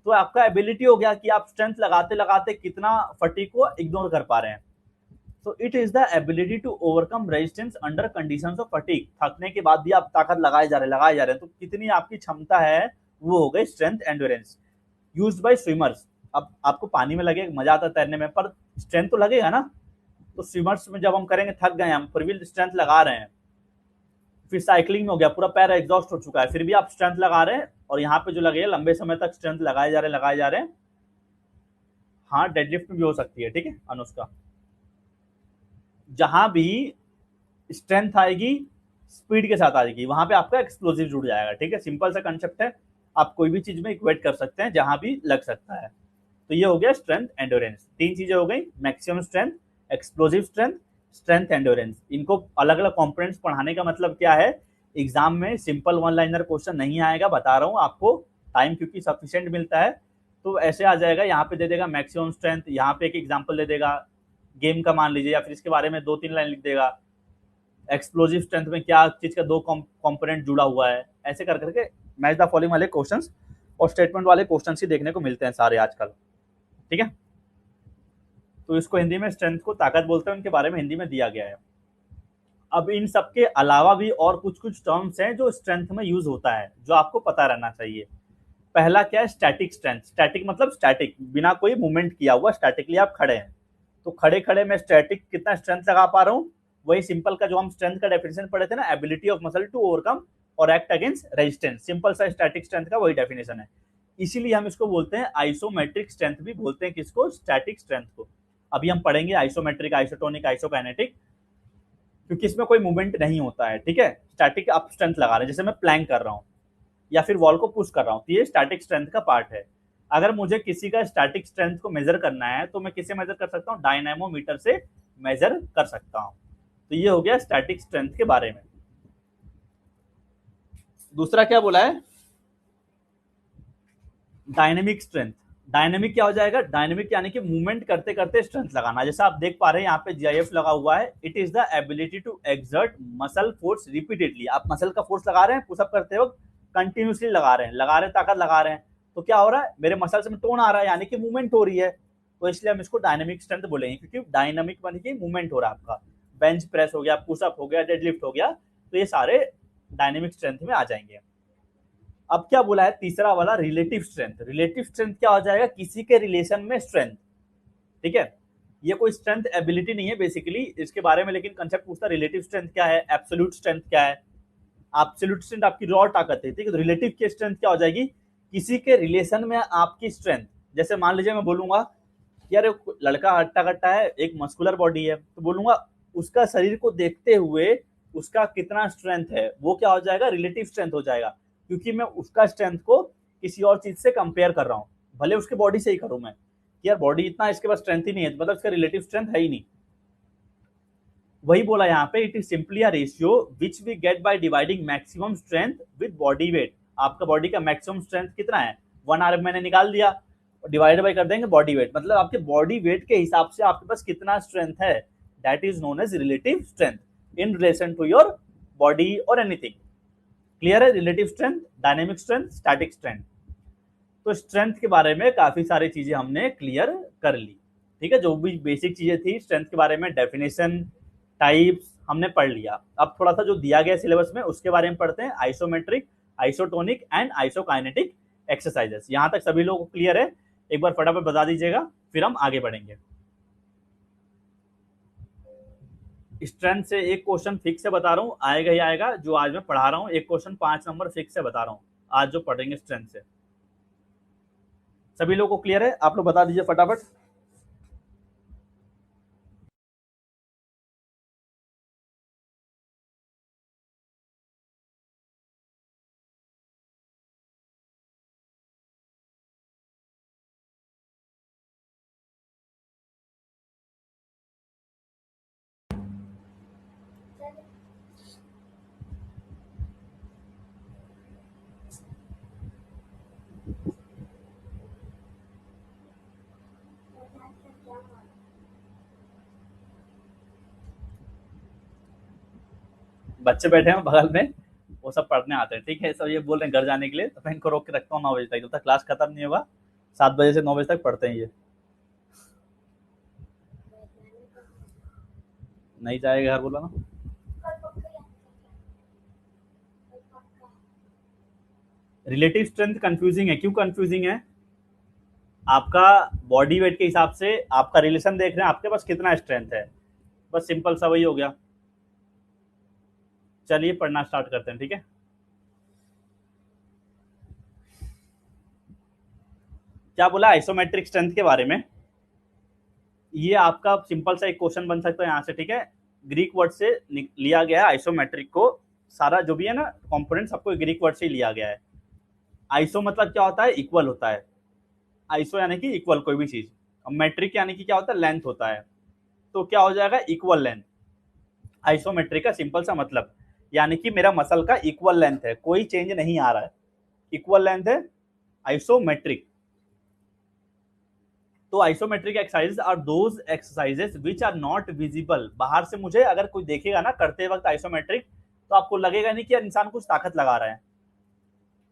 Speaker 1: तो आपका एबिलिटी हो गया कि आप स्ट्रेंथ लगाते लगाते कितना फटीग को इग्नोर कर पा रहे हैं। तो it is the ability to overcome resistance under conditions of fatigue. थकने के बाद भी आप ताकत लगाए जा रहे हैं, तो कितनी आपकी क्षमता है, वो हो गई strength endurance. Used by swimmers. अब आपको पानी में लगे मजा आता है तैरने में, पर स्ट्रेंथ तो लगेगा ना। तो स्विमर्स में जब हम करेंगे, थक गए हम फिर भी स्ट्रेंथ लगा रहे हैं। फिर साइकिलिंग में हो गया, पूरा पैर एग्जॉस्ट हो चुका है, फिर भी आप स्ट्रेंथ लगा रहे हैं, और यहाँ पे जो लगे लंबे समय तक स्ट्रेंथ लगाए जा रहे हैं। हाँ, डेडलिफ्ट में भी हो सकती है, ठीक है अनुष्का। जहां भी स्ट्रेंथ आएगी स्पीड के साथ आएगी, वहां पे आपका एक्सप्लोसिव जुड़ जाएगा, ठीक है। सिंपल सा कंसेप्ट है, आप कोई भी चीज में इक्वेट कर सकते हैं जहां भी लग सकता है। तो ये हो गया स्ट्रेंथ एंड्योरेंस, 3 चीजें हो गई, maximum strength, explosive strength, strength endurance. इनको अलग अलग कॉम्पोनेंट्स पढ़ाने का मतलब क्या है, एग्जाम में सिंपल 1 लाइनर क्वेश्चन नहीं आएगा, बता रहा हूँ आपको, टाइम क्योंकि सफिशिएंट मिलता है। तो ऐसे आ जाएगा, यहाँ पे दे देगा मैक्सिमम स्ट्रेंथ, यहाँ पे एक एग्जाम्पल दे देगा गेम का मान लीजिए, या फिर इसके बारे में 2-3 लाइन लिख देगा। एक्सप्लोसिव स्ट्रेंथ में क्या चीज का 2 कंपोनेंट जुड़ा हुआ है, ऐसे कर करके मैच द फॉलोइंग वाले क्वेश्चंस और स्टेटमेंट वाले क्वेश्चंस ही देखने को मिलते हैं सारे आजकल, ठीक है। तो इसको हिंदी में स्ट्रेंथ को ताकत बोलते हैं, उनके बारे में हिंदी में दिया गया है। अब इन सब के अलावा भी और कुछ कुछ टर्म्स हैं जो स्ट्रेंथ में यूज होता है, जो आपको पता रहना चाहिए। पहला क्या है, स्टैटिक स्ट्रेंथ। स्टैटिक मतलब स्टैटिक, बिना कोई मूवमेंट किया हुआ, स्टैटिकली आप खड़े हैं। तो खड़े खड़े मैं स्टैटिक कितना स्ट्रेंथ लगा पा रहा हूँ, वही सिंपल का जो हम स्ट्रेंथ का डेफिनेशन पढ़े थे ना, ability of muscle to overcome और एक्ट अगेंस्ट रेजिस्टेंस, सिंपल सा स्टैटिक स्ट्रेंथ का वही डेफिनेशन है। इसीलिए हम इसको बोलते हैं आइसोमेट्रिक स्ट्रेंथ भी बोलते हैं, किसको, स्टैटिक स्ट्रेंथ को। अभी हम पढ़ेंगे आइसोमेट्रिक, आइसोटोनिक, आइसोकाइनेटिक, क्योंकि इसमें कोई मूवमेंट नहीं होता है, ठीक है। स्टैटिक आप स्ट्रेंथ लगा रहे हैं, जैसे मैं प्लैंक कर रहा हूँ या फिर वॉल को पुश कर रहा हूँ, तो ये स्टैटिक स्ट्रेंथ का पार्ट है। अगर मुझे किसी का स्टैटिक स्ट्रेंथ को मेजर करना है तो मैं किससे मेजर कर सकता हूँ, डायनामोमीटर से मेजर कर सकता हूँ। तो ये हो गया स्टैटिक स्ट्रेंथ के बारे में। दूसरा क्या बोला है, डायनेमिक स्ट्रेंथ। डायनेमिक क्या हो जाएगा, डायनेमिक यानी कि मूवमेंट करते करते स्ट्रेंथ लगाना। जैसा आप देख पा रहे हैं यहाँ पे जीआईएफ लगा हुआ है, it is the ability to exert muscle force repeatedly. आप मसल का फोर्स लगा रहे हैं पुशअप करते वक्त, कंटिन्यूसली लगा रहे हैं, ताकत लगा रहे हैं, तो क्या हो रहा है, मेरे मसल्स में टोन आ रहा है, यानी कि मूवमेंट हो रही है, तो इसलिए हम इसको डायनेमिक स्ट्रेंथ बोलेंगे, क्योंकि डायनामिक माने कि मूवमेंट हो रहा है आपका। बेंच प्रेस हो गया, पुशअप हो गया, डेडलिफ्ट हो गया, तो ये सारे डायनेमिक स्ट्रेंथ में आ जाएंगे। अब क्या बोला है तीसरा वाला, रिलेटिव स्ट्रेंथ। रिलेटिव स्ट्रेंथ क्या हो जाएगा, किसी के रिलेशन में स्ट्रेंथ, ठीक है। ये कोई स्ट्रेंथ एबिलिटी नहीं है बेसिकली इसके बारे में, लेकिन कंसेप्ट पूछता है रिलेटिव स्ट्रेंथ क्या है, एब्सोल्यूट स्ट्रेंथ क्या है। एब्सोल्यूट स्ट्रेंथ आपकी रॉ ताकत है, ठीक है। तो रिलेटिव की स्ट्रेंथ क्या हो जाएगी, किसी के रिलेशन में आपकी स्ट्रेंथ। जैसे मान लीजिए मैं बोलूंगा यार लड़का हट्टा कट्टा है, एक मस्कुलर बॉडी है, तो बोलूंगा उसका शरीर को देखते हुए उसका कितना स्ट्रेंथ है, वो क्या हो जाएगा, रिलेटिव स्ट्रेंथ हो जाएगा, क्योंकि मैं उसका स्ट्रेंथ को किसी और चीज से कंपेयर कर रहा हूँ, भले उसके बॉडी से ही करूं मैं, यार बॉडी इतना इसके पास स्ट्रेंथ ही नहीं है, मतलब इसका रिलेटिव स्ट्रेंथ है ही नहीं। वही बोला यहाँ पे, it is simply a ratio which we get by dividing maximum strength with body weight. आपका बॉडी का मैक्सिमम स्ट्रेंथ कितना है, 1 आर्म मैंने निकाल दिया, डिवाइड बाय कर देंगे बॉडी वेट, मतलब आपके बॉडी वेट के हिसाब से आपके पास कितना स्ट्रेंथ है, that is known as relative strength in relation to your body और एनीथिंग। क्लियर है, relative strength, dynamic strength, static strength. तो स्ट्रेंथ के बारे में काफी सारी चीजें हमने क्लियर कर ली, ठीक है। जो भी बेसिक चीजें थी स्ट्रेंथ के बारे में, डेफिनेशन, टाइप्स हमने पढ़ लिया। अब थोड़ा सा जो दिया गया सिलेबस में उसके बारे में पढ़ते हैं, isometric, isotonic and isokinetic exercises. यहां तक सभी लोगों को क्लियर है, एक बार फटाफट बता दीजिएगा, फिर हम आगे बढ़ेंगे। स्ट्रेंथ से एक क्वेश्चन फिक्स से बता रहा हूँ, आएगा ही आएगा, जो आज मैं पढ़ा रहा हूँ एक क्वेश्चन 5 नंबर फिक्स से बता रहा हूँ आज जो पढ़ेंगे स्ट्रेंथ से। सभी लोगों को क्लियर है, आप लोग बता दीजिए फटाफट। बच्चे बैठे हैं बगल में, वो सब पढ़ने आते हैं, ठीक है। सब ये बोल रहे हैं घर जाने के लिए, तो मैं इनको रोक के रखता हूँ 9 बजे तक, जब तक क्लास खत्म नहीं होगा। 7 बजे से 9 बजे तक पढ़ते हैं ये। नहीं जाएगा घर, बोला ना। रिलेटिव स्ट्रेंथ कंफ्यूजिंग है, क्यों कंफ्यूजिंग है, आपका बॉडी वेट के हिसाब से आपका रिलेशन देख रहे हैं, आपके पास कितना स्ट्रेंथ है, बस सिंपल सा वही हो गया। चलिए पढ़ना स्टार्ट करते हैं, ठीक है। क्या बोला आइसोमेट्रिक स्ट्रेंथ के बारे में, ये आपका सिंपल सा एक क्वेश्चन बन सकता है यहाँ से, ठीक है। ग्रीक वर्ड से लिया गया है आइसोमेट्रिक को, सारा जो भी है ना कंपोनेंट सबको ग्रीक वर्ड से लिया गया है। आइसो मतलब क्या होता है, इक्वल होता है, आइसो यानी कि इक्वल कोई भी चीज, और मेट्रिक यानी कि क्या होता है, लेंथ होता है, तो क्या हो जाएगा, इक्वल लेंथ। आइसोमेट्रिक का सिंपल सा मतलब, यानी कि मेरा मसल का इक्वल लेंथ है, कोई चेंज नहीं आ रहा है, इक्वल लेंथ है, आइसोमेट्रिक। तो isometric exercises are those exercises which are not visible. बाहर से मुझे अगर कोई देखेगा ना करते वक्त आइसोमेट्रिक, तो आपको लगेगा नहीं कि इंसान कुछ ताकत लगा रहा है।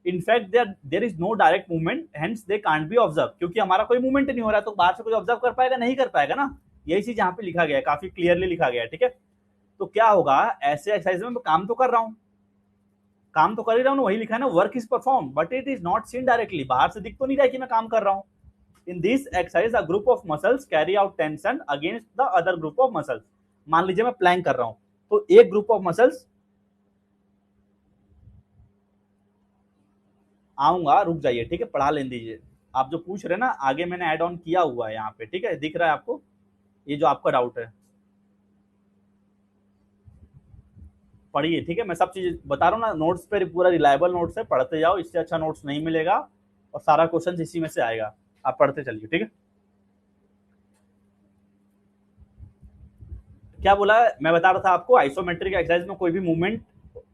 Speaker 1: In fact there is no direct movement, hence they can't be observe, क्योंकि हमारा कोई मूवमेंट नहीं हो रहा है, तो बाहर से कोई ऑब्जर्व कर पाएगा, नहीं कर पाएगा ना। यही चीज यहाँ पे लिखा गया है, काफी क्लियरली लिखा गया है, ठीक है। तो क्या होगा, ऐसे एक्सरसाइज में मैं काम तो कर रहा हूँ, काम तो कर ही रहा हूँ, वही लिखा है ना, work is perform but it is not seen directly, बाहर से दिख तो नहीं रहा कि मैं काम कर रहा हूँ। In this exercise, a group of muscles carry out tension against the other group of muscles. मान लीजिए मैं प्लैंक कर रहा हूं, तो एक ग्रुप ऑफ मसल्स, आऊंगा, रुक जाइए, ठीक है, पढ़ा लेने दीजिए। आप जो पूछ रहे हैं ना, आगे मैंने ऐड ऑन किया हुआ है यहाँ पे, ठीक है, दिख रहा है आपको, ये जो आपका डाउट है पढ़िए, ठीक है। मैं सब चीज बता रहा हूँ ना, नोट्स पे पूरा रिलायबल नोट्स है, पढ़ते जाओ, इससे अच्छा नोट्स नहीं मिलेगा, और सारा क्वेश्चन इसी में से आएगा, आप पढ़ते चलिए, ठीक है। क्या बोला, मैं बता रहा था आपको, आइसोमेट्रिक एक्सरसाइज में कोई भी मूवमेंट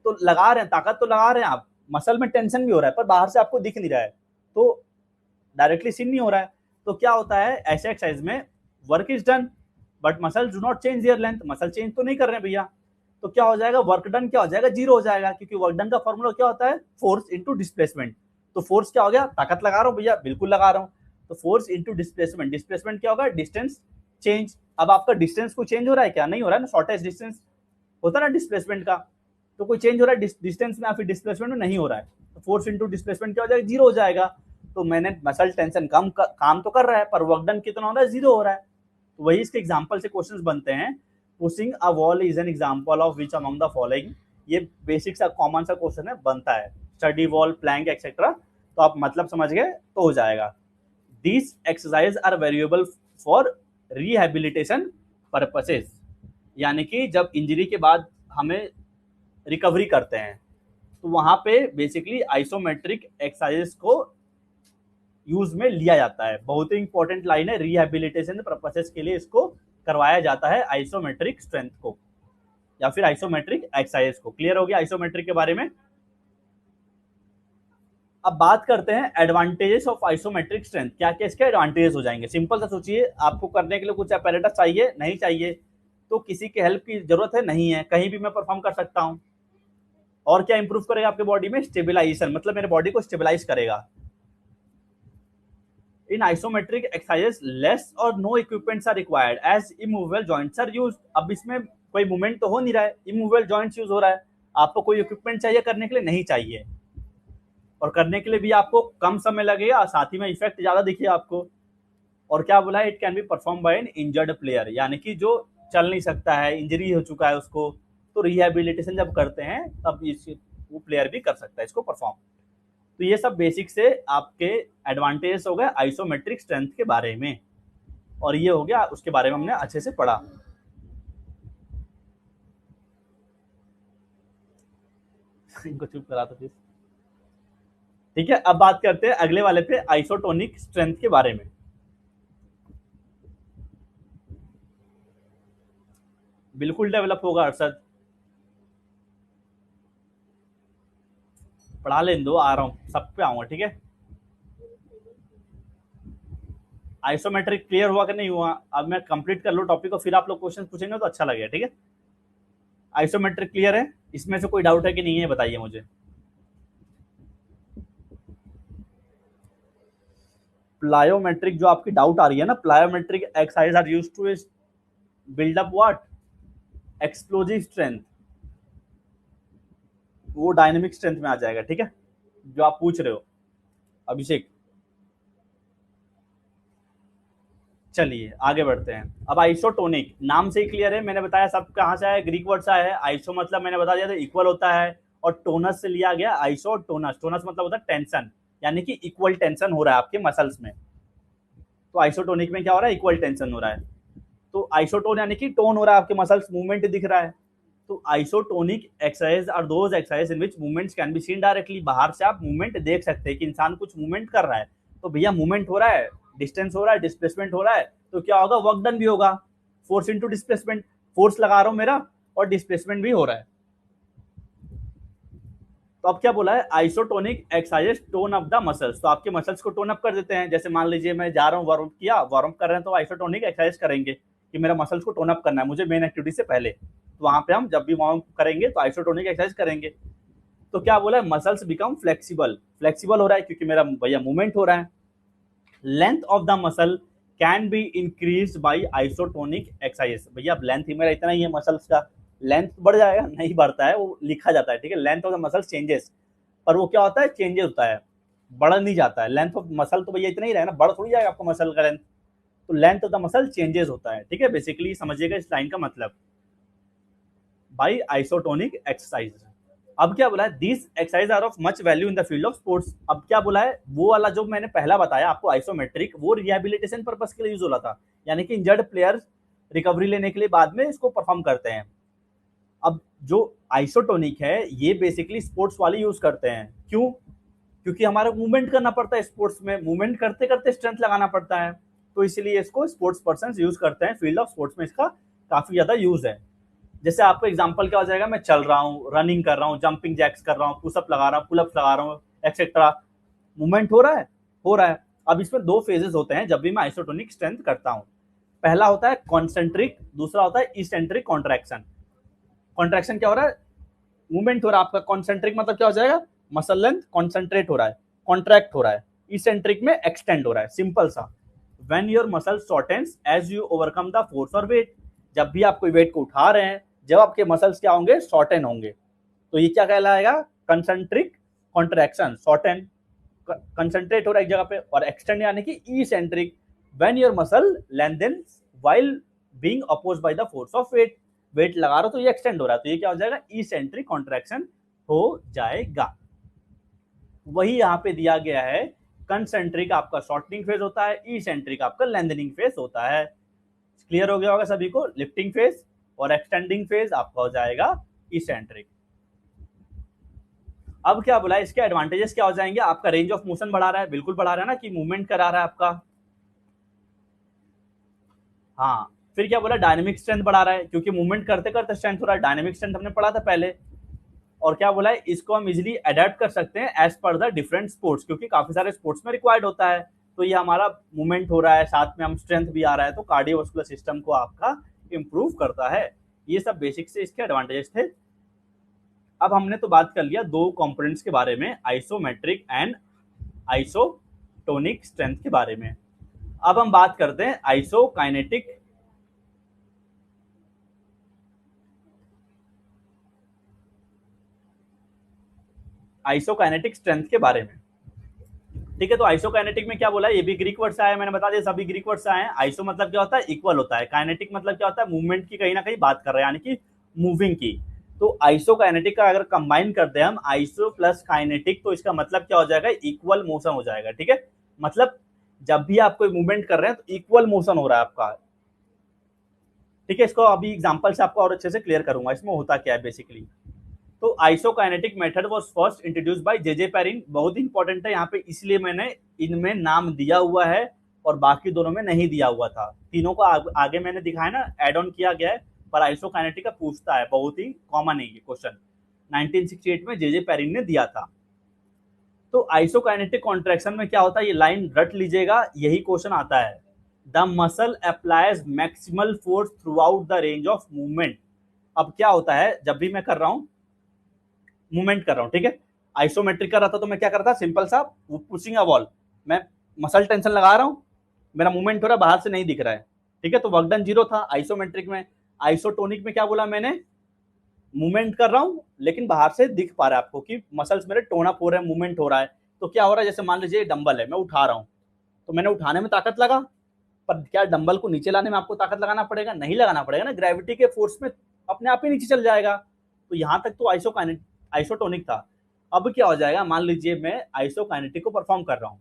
Speaker 1: तो लगा रहे हैं, ताकत तो लगा रहे हैं आप, मसल में टेंशन भी हो रहा है, पर बाहर से आपको दिख नहीं रहा है, तो डायरेक्टली सीन नहीं हो रहा है। तो क्या होता है ऐसे एक्सरसाइज में, work is done but muscle do not change their length, muscle change तो नहीं कर रहे हैं भैया, तो क्या हो जाएगा, वर्क डन क्या हो जाएगा, जीरो हो जाएगा, क्योंकि वर्क डन का फॉर्मूला क्या होता है, फोर्स इंटू डिस्प्लेसमेंट। तो फोर्स क्या हो गया, ताकत लगा रहा हूँ भैया, बिल्कुल लगा रहा हूँ। तो फोर्स इंटू डिस्प्लेसमेंट, डिस्प्लेसमेंट क्या होगा, डिस्टेंस चेंज। अब आपका डिस्टेंस को चेंज हो रहा है क्या, नहीं हो रहा है ना, शॉर्टेस्ट डिस्टेंस होता है ना डिस्प्लेसमेंट का, तो कोई चेंज हो रहा है डिस्टेंस में या फिर डिस्प्लेसमेंट में, नहीं हो रहा है। तो फोर्स इंटू डिस्प्लेसमेंट क्या हो जाएगा, जीरो हो जाएगा। तो मैंने मसल टेंशन कम काम तो कर रहा है, पर वर्क डन कितना हो रहा है, जीरो हो रहा है। तो वही इसके एग्जाम्पल से क्वेश्चंस बनते हैं। Pushing a wall is an example of which among the following, ये बेसिक सा कॉमन सा क्वेश्चन है, बनता है। स्टडी वॉल, प्लैंक एक्सेट्रा, तो आप मतलब समझ गए तो हो जाएगा। These exercise are valuable for rehabilitation purposes, यानी कि जब इंजरी के बाद हमें रिकवरी करते हैं तो वहां पे बेसिकली आइसोमेट्रिक एक्सरसाइजेस को यूज में लिया जाता है। बहुत ही इंपॉर्टेंट लाइन है, रिहेबिलिटेशन पर्पसेस के लिए इसको करवाया जाता है आइसोमेट्रिक स्ट्रेंथ को या फिर आइसोमेट्रिक एक्सरसाइज को। क्लियर हो गया आइसोमेट्रिक के बारे में। अब बात करते हैं एडवांटेजेस ऑफ आइसोमेट्रिक स्ट्रेंथ, क्या क्या इसके एडवांटेजेस हो जाएंगे। सिंपल सा सोचिए, आपको करने के लिए कुछ अपैरेटस चाहिए, नहीं चाहिए, तो किसी के हेल्प की जरूरत है, नहीं है, कहीं भी मैं परफॉर्म कर सकता हूं। और क्या इंप्रूव करेगा आपके बॉडी में, स्टेबिलाईजेशन, मतलब मेरे बॉडी को स्टेबिलाईज करेगा। इन आइसोमेट्रिक एक्सरसाइजेस लेस और no equipments are required as immovable joints are used. अब इसमें कोई मूवमेंट तो हो नहीं रहा है, इमूवेबल जॉइंट्स यूज हो रहा है, आपको कोई इक्विपमेंट चाहिए करने के लिए, नहीं चाहिए, और करने के लिए भी आपको कम समय लगेगा, साथ ही में इफेक्ट ज्यादा दिखे आपको। और क्या बोला है, it can be perform by N injured player, यानी कि जो चल नहीं सकता है, इंजरी हो चुका है उसको, तो रिहेबिलिटेशन जब करते हैं तब वो प्लेयर भी कर सकता है इसको परफॉर्म। तो ये सब बेसिक से आपके एडवांटेज हो गए आइसोमेट्रिक स्ट्रेंथ के बारे में, और ये हो गया उसके बारे में हमने अच्छे से पढ़ा। इनको चुप करा तो प्लीज। ठीक है, अब बात करते हैं अगले वाले पे, आइसोटोनिक स्ट्रेंथ के बारे में। बिल्कुल डेवलप होगा अरशद, पढ़ा लेने दो, आ रहा हूं, सब पे आऊंगा, ठीक है। आइसोमेट्रिक क्लियर हुआ कि नहीं हुआ, अब मैं कंप्लीट कर लो टॉपिक को, फिर आप लोग क्वेश्चन पूछेंगे तो अच्छा लगेगा, ठीक है। आइसोमेट्रिक क्लियर है, इसमें से कोई डाउट है कि नहीं है, बताइए मुझे। प्लायोमेट्रिक जो आपकी डाउट आ रही है ना, plyometric exercise are used to build up what, explosive strength, वो डायनेमिक स्ट्रेंथ में आ जाएगा, ठीक है, जो आप पूछ रहे हो अभिषेक। चलिए आगे बढ़ते हैं। अब आइसोटोनिक, नाम से ही क्लियर है, मैंने बताया सब कहां से आया, ग्रीक वर्ड से आया है। आइसो मतलब मैंने बता दिया था इक्वल होता है, और टोनस से लिया गया आइसोटोनस, टोनस मतलब होता है टेंशन, यानी कि इक्वल टेंशन हो रहा है आपके मसल्स में। तो आइसोटोनिक में क्या हो रहा है, इक्वल टेंशन हो रहा है। तो आइसोटोन यानी कि टोन हो रहा है आपके मसल्स, मूवमेंट दिख रहा है। तो isotonic exercise are those exercise in which movements can be seen directly, बाहर से आप मूवमेंट देख सकते हैं कि इंसान कुछ मूवमेंट कर रहा है, तो भैया मूवमेंट हो रहा है, डिस्टेंस हो रहा है, डिस्प्लेसमेंट हो रहा है, तो क्या होगा, वर्क डन भी होगा, फोर्स इंटू डिस्प्लेसमेंट, फोर्स लगा रहा हूं मेरा और डिस्प्लेसमेंट भी हो रहा है। तो अब क्या बोला है, isotonic exercises tone up the muscles, तो आपके मसल्स को टोन अप कर देते हैं। जैसे मान लीजिए मैं जा रहा हूँ, वार्म अप किया, वार्म अप कर रहे हैं, तो आइसोटोनिक एक्सरसाइज करेंगे कि मेरा मसल्स को टोन अप करना है मुझे मेन एक्टिविटी से पहले, तो वहां पे हम जब भी वार्म अप करेंगे तो आइसोटोनिक एक्सरसाइज करेंगे। तो क्या बोला है, मसल्स बिकम फ्लेक्सिबल, फ्लेक्सिबल हो रहा है क्योंकि मेरा भैया मूवमेंट हो रहा है। Length of the muscle can be increase by isotonic exercise, भैया लेंथ ही मेरा इतना ही है मसल्स का, लेंथ बढ़ जाएगा, नहीं बढ़ता है, वो लिखा जाता है, ठीक है, length of the muscle changes, पर वो क्या होता है, चेंजेस होता है, बढ़ नहीं जाता है। लेंथ ऑफ मसल तो भैया इतना ही रहेगा ना, बढ़ थोड़ी जाएगा आपका मसल का लेंथ, तो length of the muscle changes होता है, ठीक है, बेसिकली समझिएगा इस लाइन का मतलब बाई आइसोटोनिक एक्सरसाइज। अब क्या बोला है, this exercise are of much value in the field of sports. अब क्या बोला है, वो वाला जो मैंने पहला बताया आपको आइसोमेट्रिक, वो रिहेबिलिटेशन पर्पस के लिए यूज हो रहा था, यानी कि इंजर्ड प्लेयर्स रिकवरी लेने के लिए बाद में इसको परफॉर्म करते हैं। अब जो आइसोटोनिक है ये बेसिकली स्पोर्ट्स वाले यूज करते हैं, क्यों, क्योंकि हमारा मूवमेंट करना पड़ता है स्पोर्ट्स में, मूवमेंट करते करते स्ट्रेंथ लगाना पड़ता है, तो इसलिए इसको स्पोर्ट्स पर्सन यूज करते हैं, फील्ड ऑफ स्पोर्ट्स में इसका काफी ज्यादा यूज है। जैसे आपको एग्जांपल क्या हो जाएगा, मैं चल रहा हूँ, रनिंग कर रहा हूँ, जंपिंग जैक्स कर रहा हूँ, पुशअप लगा रहा हूँ, पुलअप्स लगा रहा हूँ, एक्सेट्रा, मूवमेंट हो रहा है, हो रहा है। अब इसमें दो फेजेस होते हैं जब भी मैं आइसोटोनिक स्ट्रेंथ करता हूँ, पहला होता है कॉन्सेंट्रिक, दूसरा होता है इसेंट्रिक कॉन्ट्रैक्शन। कॉन्ट्रैक्शन क्या हो रहा है, मूवमेंट हो रहा है आपका, कॉन्सेंट्रिक मतलब क्या हो जाएगा, मसल लेंथ कॉन्सेंट्रेट हो रहा है, कॉन्ट्रैक्ट हो रहा है, इसेंट्रिक में एक्सटेंड हो रहा है, सिंपल सा। When your muscle shortens as you overcome the force or weight, जब भी आप कोई वेट को उठा रहे हैं, जब आपके मसल्स क्या होंगे, शॉर्टेन होंगे, तो ये क्या कहलाएगा, कंसेंट्रिक कॉन्ट्रैक्शन। शॉर्टेन कंसंट्रेट हो रहा है एक जगह पे, और एक्सटेंड यानी कि eccentric, when your muscle lengthens while being opposed by the force of weight, weight लगा रहा हो तो ये एक्सटेंड हो रहा है, तो ये क्या हो जाएगा, इसेंट्रिक कॉन्ट्रैक्शन हो जाएगा। वही यहाँ पे दिया गया है, कंसेंट्रिक आपका शॉर्टनिंग फेज होता है, इसेंट्रिक आपका लेंथनिंग फेज होता है। क्लियर हो गया होगा सभी को, लिफ्टिंग फेज और एक्सटेंडिंग फेज आपका हो जाएगा इसेंट्रिक। अब क्या बोला, इसके एडवांटेजेस क्या हो जाएंगे, आपका रेंज ऑफ मोशन बढ़ा रहा है, बिल्कुल बढ़ा रहा है ना, कि मूवमेंट करा रहा है आपका। हाँ, फिर क्या बोला, डायनेमिक स्ट्रेंथ बढ़ा रहा है, क्योंकि मूवमेंट करते करते स्ट्रेंथ हो रहा है, डायनेमिक स्ट्रेंथ हमने पढ़ा था पहले। और क्या बोला है, इसको हम इजिली अडेप्ट कर सकते हैं as per the different sports, क्योंकि काफी सारे स्पोर्ट्स में रिक्वायर्ड होता है। तो ये हमारा मूवमेंट हो रहा है, साथ में हम स्ट्रेंथ भी आ रहा है, तो कार्डियोवास्कुलर सिस्टम को आपका इंप्रूव करता है। ये सब बेसिक से इसके एडवांटेजेस थे। अब हमने तो बात कर लिया दो कंपोनेंट्स के बारे में, आइसोमेट्रिक एंड आइसोटोनिक स्ट्रेंथ के बारे में। अब हम बात करते हैं आइसोकाइनेटिक स्ट्रेंथ के बारे में। ठीक है, तो आइसोकाइनेटिक में क्या बोला, ये भी ग्रीक वर्ड से आया, मैंने बता दिया सभी ग्रीक वर्ड से आए हैं। आइसो मतलब क्या होता है, इक्वल होता है, काइनेटिक मतलब क्या होता है, मूवमेंट की कहीं ना कहीं बात कर रहे हैं, यानी कि मूविंग की। तो आइसोकाइनेटिक का अगर कंबाइन करते हैं हम, आइसो प्लस काइनेटिक, तो इसका मतलब क्या हो जाएगा, इक्वल मोशन हो जाएगा। ठीक है, मतलब जब भी आप कोई मूवमेंट कर रहे हैं तो इक्वल मोशन हो रहा है आपका। ठीक है, इसको अभी एग्जांपल से आपको और अच्छे से क्लियर करूंगा इसमें होता क्या है बेसिकली। तो isokinetic method was first introduced by J Perrin. बहुत इंपॉर्टेंट है यहाँ पे, इसलिए मैंने इनमें नाम दिया हुआ है और बाकी दोनों में नहीं दिया हुआ था। तीनों को आगे मैंने दिखाया ना, एड ऑन किया गया है, पर आइसोकाइनेटिक का पूछता है, बहुत ही कॉमन है ये क्वेश्चन, 1968 में जे पेरिन ने दिया था। तो आइसोकाइनेटिक कॉन्ट्रैक्शन में क्या होता है, ये लाइन रट लीजिएगा, यही क्वेश्चन आता है। The muscle applies maximal force throughout the range of movement. अब क्या होता है, जब भी मैं कर रहा हूं, मूवमेंट कर रहा हूं, ठीक है, आइसोमेट्रिक कर रहा था तो मैं क्या करता, सिंपल सा पुशिंग अ वॉल, मैं मसल टेंशन लगा रहा हूं, मेरा मूवमेंट हो रहा है, बाहर से नहीं दिख रहा है। ठीक है, तो वर्क डन 0 था आइसोमेट्रिक में। आइसोटोनिक में क्या बोला मैंने, मूवमेंट कर रहा हूं लेकिन बाहर से दिख पा रहा है आपको कि मसल्स मेरे टोन अप हो रहे हैं, मूवमेंट हो रहा है। तो क्या हो रहा है, जैसे मान लीजिए डंबल है, मैं उठा रहा हूं, तो मैंने उठाने में ताकत लगा, पर क्या डंबल को नीचे लाने में आपको ताकत लगाना पड़ेगा, नहीं लगाना पड़ेगा ना, ग्रेविटी के फोर्स में अपने आप ही नीचे चल जाएगा। तो यहां तक तो आइसोटोनिक था। अब क्या हो जाएगा, मान लीजिए मैं आइसोकाइनेटिक को परफॉर्म कर रहा हूं,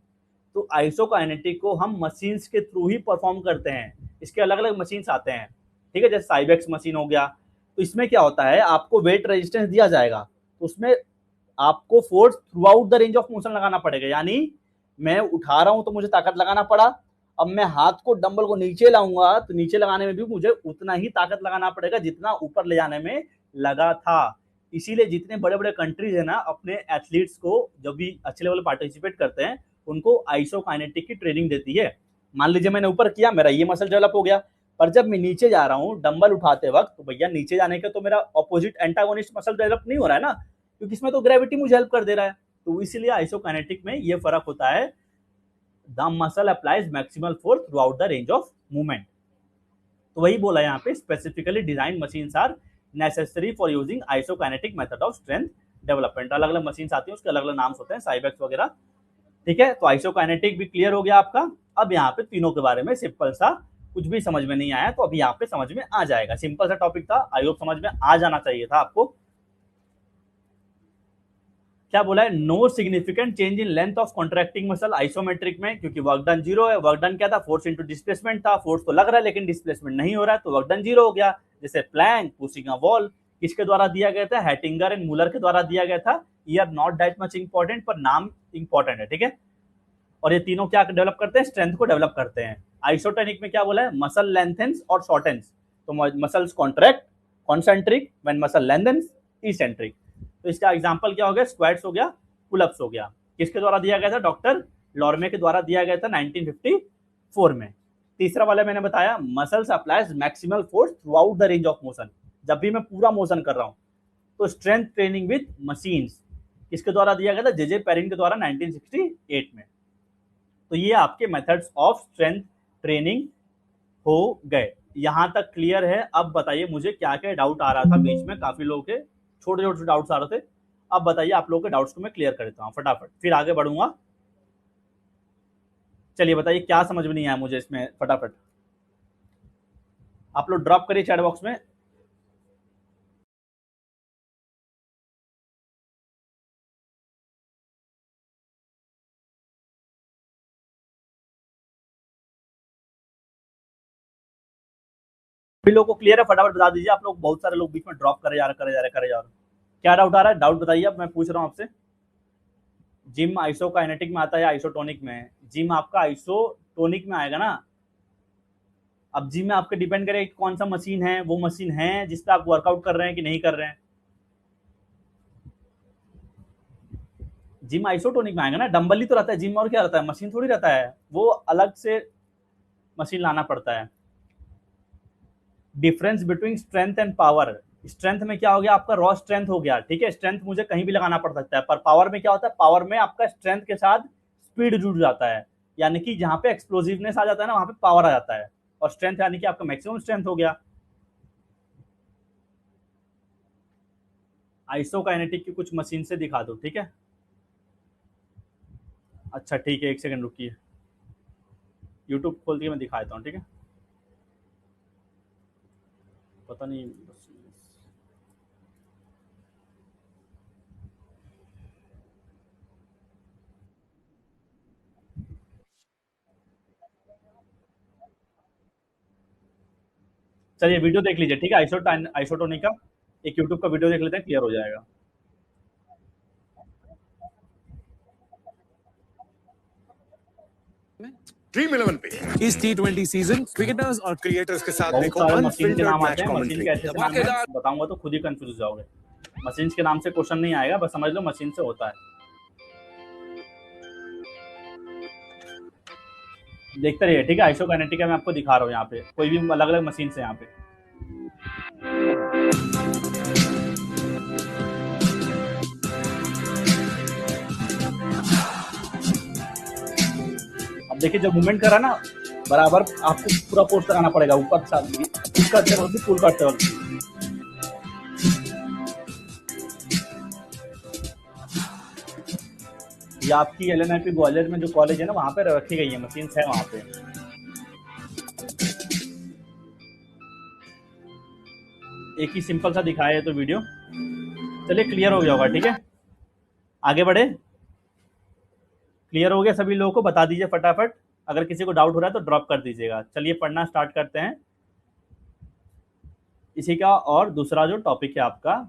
Speaker 1: तो आइसोकाइनेटिक को हम मशीन्स के थ्रू ही परफॉर्म करते हैं। इसके अलग अलग मशीन्स आते हैं, ठीक है, जैसे साइबेक्स मशीन हो गया। तो इसमें क्या होता है, आपको वेट रेजिस्टेंस दिया जाएगा, तो उसमें आपको force throughout the range of motion लगाना पड़ेगा। यानी मैं उठा रहा हूं तो मुझे ताकत लगाना पड़ा, अब मैं हाथ को डंबल को नीचे लाऊंगा तो नीचे लगाने में भी मुझे उतना ही ताकत लगाना पड़ेगा जितना ऊपर ले जाने में लगा था। इसीलिए जितने बड़े बड़े कंट्रीज है ना, अपने एथलीट्स को जब भी अच्छे लेवल पार्टिसिपेट करते हैं, उनको आइसोकाइनेटिक की ट्रेनिंग देती है। मान लीजिए मैंने ऊपर किया, मेरा ये मसल डेवलप हो गया, पर जब मैं नीचे जा रहा हूँ डंबल उठाते वक्त, तो भैया नीचे जाने का तो मेरा ऑपोजिट एंटागोनिस्ट मसल डेवलप नहीं हो रहा है ना, क्योंकि इसमें तो ग्रेविटी मुझे हेल्प कर दे रहा है। तो इसीलिए आइसोकाइनेटिक में ये फर्क होता है, the muscle applies maximal force throughout the range of movement. तो वही बोला यहाँ पे, specifically design machines are necessary for using isokinetic method of strength development. अलग अलग मशीन्स आती हैं, उसके अलग अलग नाम होते हैं, साइबेक्स वगैरह। ठीक है, तो आइसोकाइनेटिक भी क्लियर हो गया आपका। अब यहाँ पे तीनों के बारे में सिंपल सा, कुछ भी समझ में नहीं आया तो अभी यहाँ पे समझ में आ जाएगा। सिंपल सा टॉपिक था, आई होप समझ में आ जाना चाहिए था आपको। क्या बोला है, no significant change in length of contracting muscle isometric में, क्योंकि वर्क डन 0 है। वर्क डन क्या था, फोर्स इनटू डिस्प्लेसमेंट था, फोर्स तो लग रहा है लेकिन डिस्प्लेसमेंट नहीं हो रहा है, तो वर्क डन 0 हो गया। जैसे प्लैंक, पुशिंग अ वॉल, किसके द्वारा दिया गया था, हैटिंगर एंड मूलर के द्वारा दिया गया था। ये are not that much important, पर नाम इंपॉर्टेंट है, ठीक है। और ये तीनों क्या डेवलप करते हैं, स्ट्रेंथ को डेवलप करते हैं। आइसोटोनिक में क्या बोला है, मसल लेंथेंस और शॉर्टेंस, तो muscles contract, concentric when muscle lengthens, eccentric. तो इसका एग्जांपल क्या हो गया, स्क्वाट्स हो गया, पुलअप्स हो गया। किसके द्वारा दिया गया था, डॉक्टर लॉर्मे के द्वारा दिया गया था 1954 में। तीसरा वाला मैंने बताया, muscles applies maximal force throughout the range of motion, जब भी मैं पूरा मोशन कर रहा हूं। तो स्ट्रेंथ ट्रेनिंग विद मशीन्स, किसके द्वारा दिया गया था? जे पेरिन के द्वारा 1968 में। तो ये आपके मेथड्स ऑफ स्ट्रेंथ ट्रेनिंग हो गए। यहां तक क्लियर है? अब बताइए मुझे क्या क्या डाउट आ रहा था बीच में, काफी लोगों के छोटे छोटे डाउट्स आ रहे थे। अब बताइए आप लोगों के डाउट्स को मैं क्लियर कर देता हूँ फटाफट, फिर आगे बढ़ूंगा। चलिए बताइए क्या समझ में नहीं आया मुझे इसमें, फटाफट आप लोग ड्रॉप करिए चैट बॉक्स में। सभी लोगों को क्लियर है? फटाफट बता दीजिए। आप लोग बहुत सारे लोग बीच में ड्रॉप करे जा रहे करे जा रहे। क्या डाउट आ रहा है? डाउट बताइए, अब मैं पूछ रहा हूँ आपसे। जिम आइसोकाइनेटिक में आता है या आइसोटोनिक में? जिम आपका आइसोटोनिक में आएगा ना। अब जिम में आपके डिपेंड करेगा कौन सा मशीन है, वो मशीन है जिस पे आप वर्कआउट कर रहे हैं कि नहीं कर रहे हैं। जिम आइसोटोनिक में आएगा ना। डंबल ही तो रहता है जिम, और क्या रहता है? मशीन थोड़ी रहता है, वो अलग से मशीन लाना पड़ता है। Difference between strength and power. Strength में क्या हो गया? आपका रॉ स्ट्रेंथ हो गया, ठीक है। स्ट्रेंथ मुझे कहीं भी लगाना पड़ सकता है, पर पावर में क्या होता है? पावर में आपका स्ट्रेंथ के साथ स्पीड जुड़ जाता है, यानी कि जहां पे एक्सप्लोसिवनेस आ जाता है ना, वहां पे पावर आ जाता है। और स्ट्रेंथ यानी कि आपका मैक्सिमम स्ट्रेंथ हो गया। आइसोकाइनेटिक की कुछ मशीन से दिखा दो, ठीक है। अच्छा ठीक है, एक सेकंड रुकिए, यूट्यूब खोल के मैं दिखा देता हूँ, ठीक है। पता नहीं, चलिए वीडियो देख लीजिए, ठीक है। आइसोटोनिक का एक यूट्यूब का वीडियो देख लेते हैं, क्लियर हो जाएगा।
Speaker 2: ड्रीम 11 पे इस T20 सीजन क्रिकेटर्स और क्रिएटर्स के साथ
Speaker 1: बहुत
Speaker 2: देखो
Speaker 1: सारे मशीन के
Speaker 2: अनफिल्टर्ड
Speaker 1: नाम
Speaker 2: मैच
Speaker 1: आते हैं, मशीन के ऐसे नाम है
Speaker 2: कमेंट्री।
Speaker 1: बताऊंगा तो खुद ही कंफ्यूज हो जाओगे। मशीन के नाम से क्वेश्चन नहीं आएगा, बस समझ लो मशीन से होता है। देखते रहिए, ठीक है। आइसोकाइनेटिक मैं आपको दिखा रहा हूँ यहाँ पे, कोई भी अलग अलग मशीन से यहाँ पे। अब देखिए जब मूवमेंट करा ना, बराबर आपको पूरा फोर्स लगाना पड़ेगा ऊपर पुश करते वक्त भी, पुल करते वक्त। ये आपकी LNIP ग्वालियर में जो कॉलेज है ना, वहाँ पे रखी गई है मशीन है वहाँ पे। एक ही सिंपल सा दिखाया है तो वीडियो। चलिए क्लियर हो गया होगा, ठीक है। आगे बढ़े। क्लियर हो गया सभी लोगों को? बता दीजिए फटाफट, अगर किसी को डाउट हो रहा है तो ड्रॉप कर दीजिएगा। चलिए पढ़ना स्टार्ट करते हैं इसी का। और दूसरा जो टॉपिक है आपका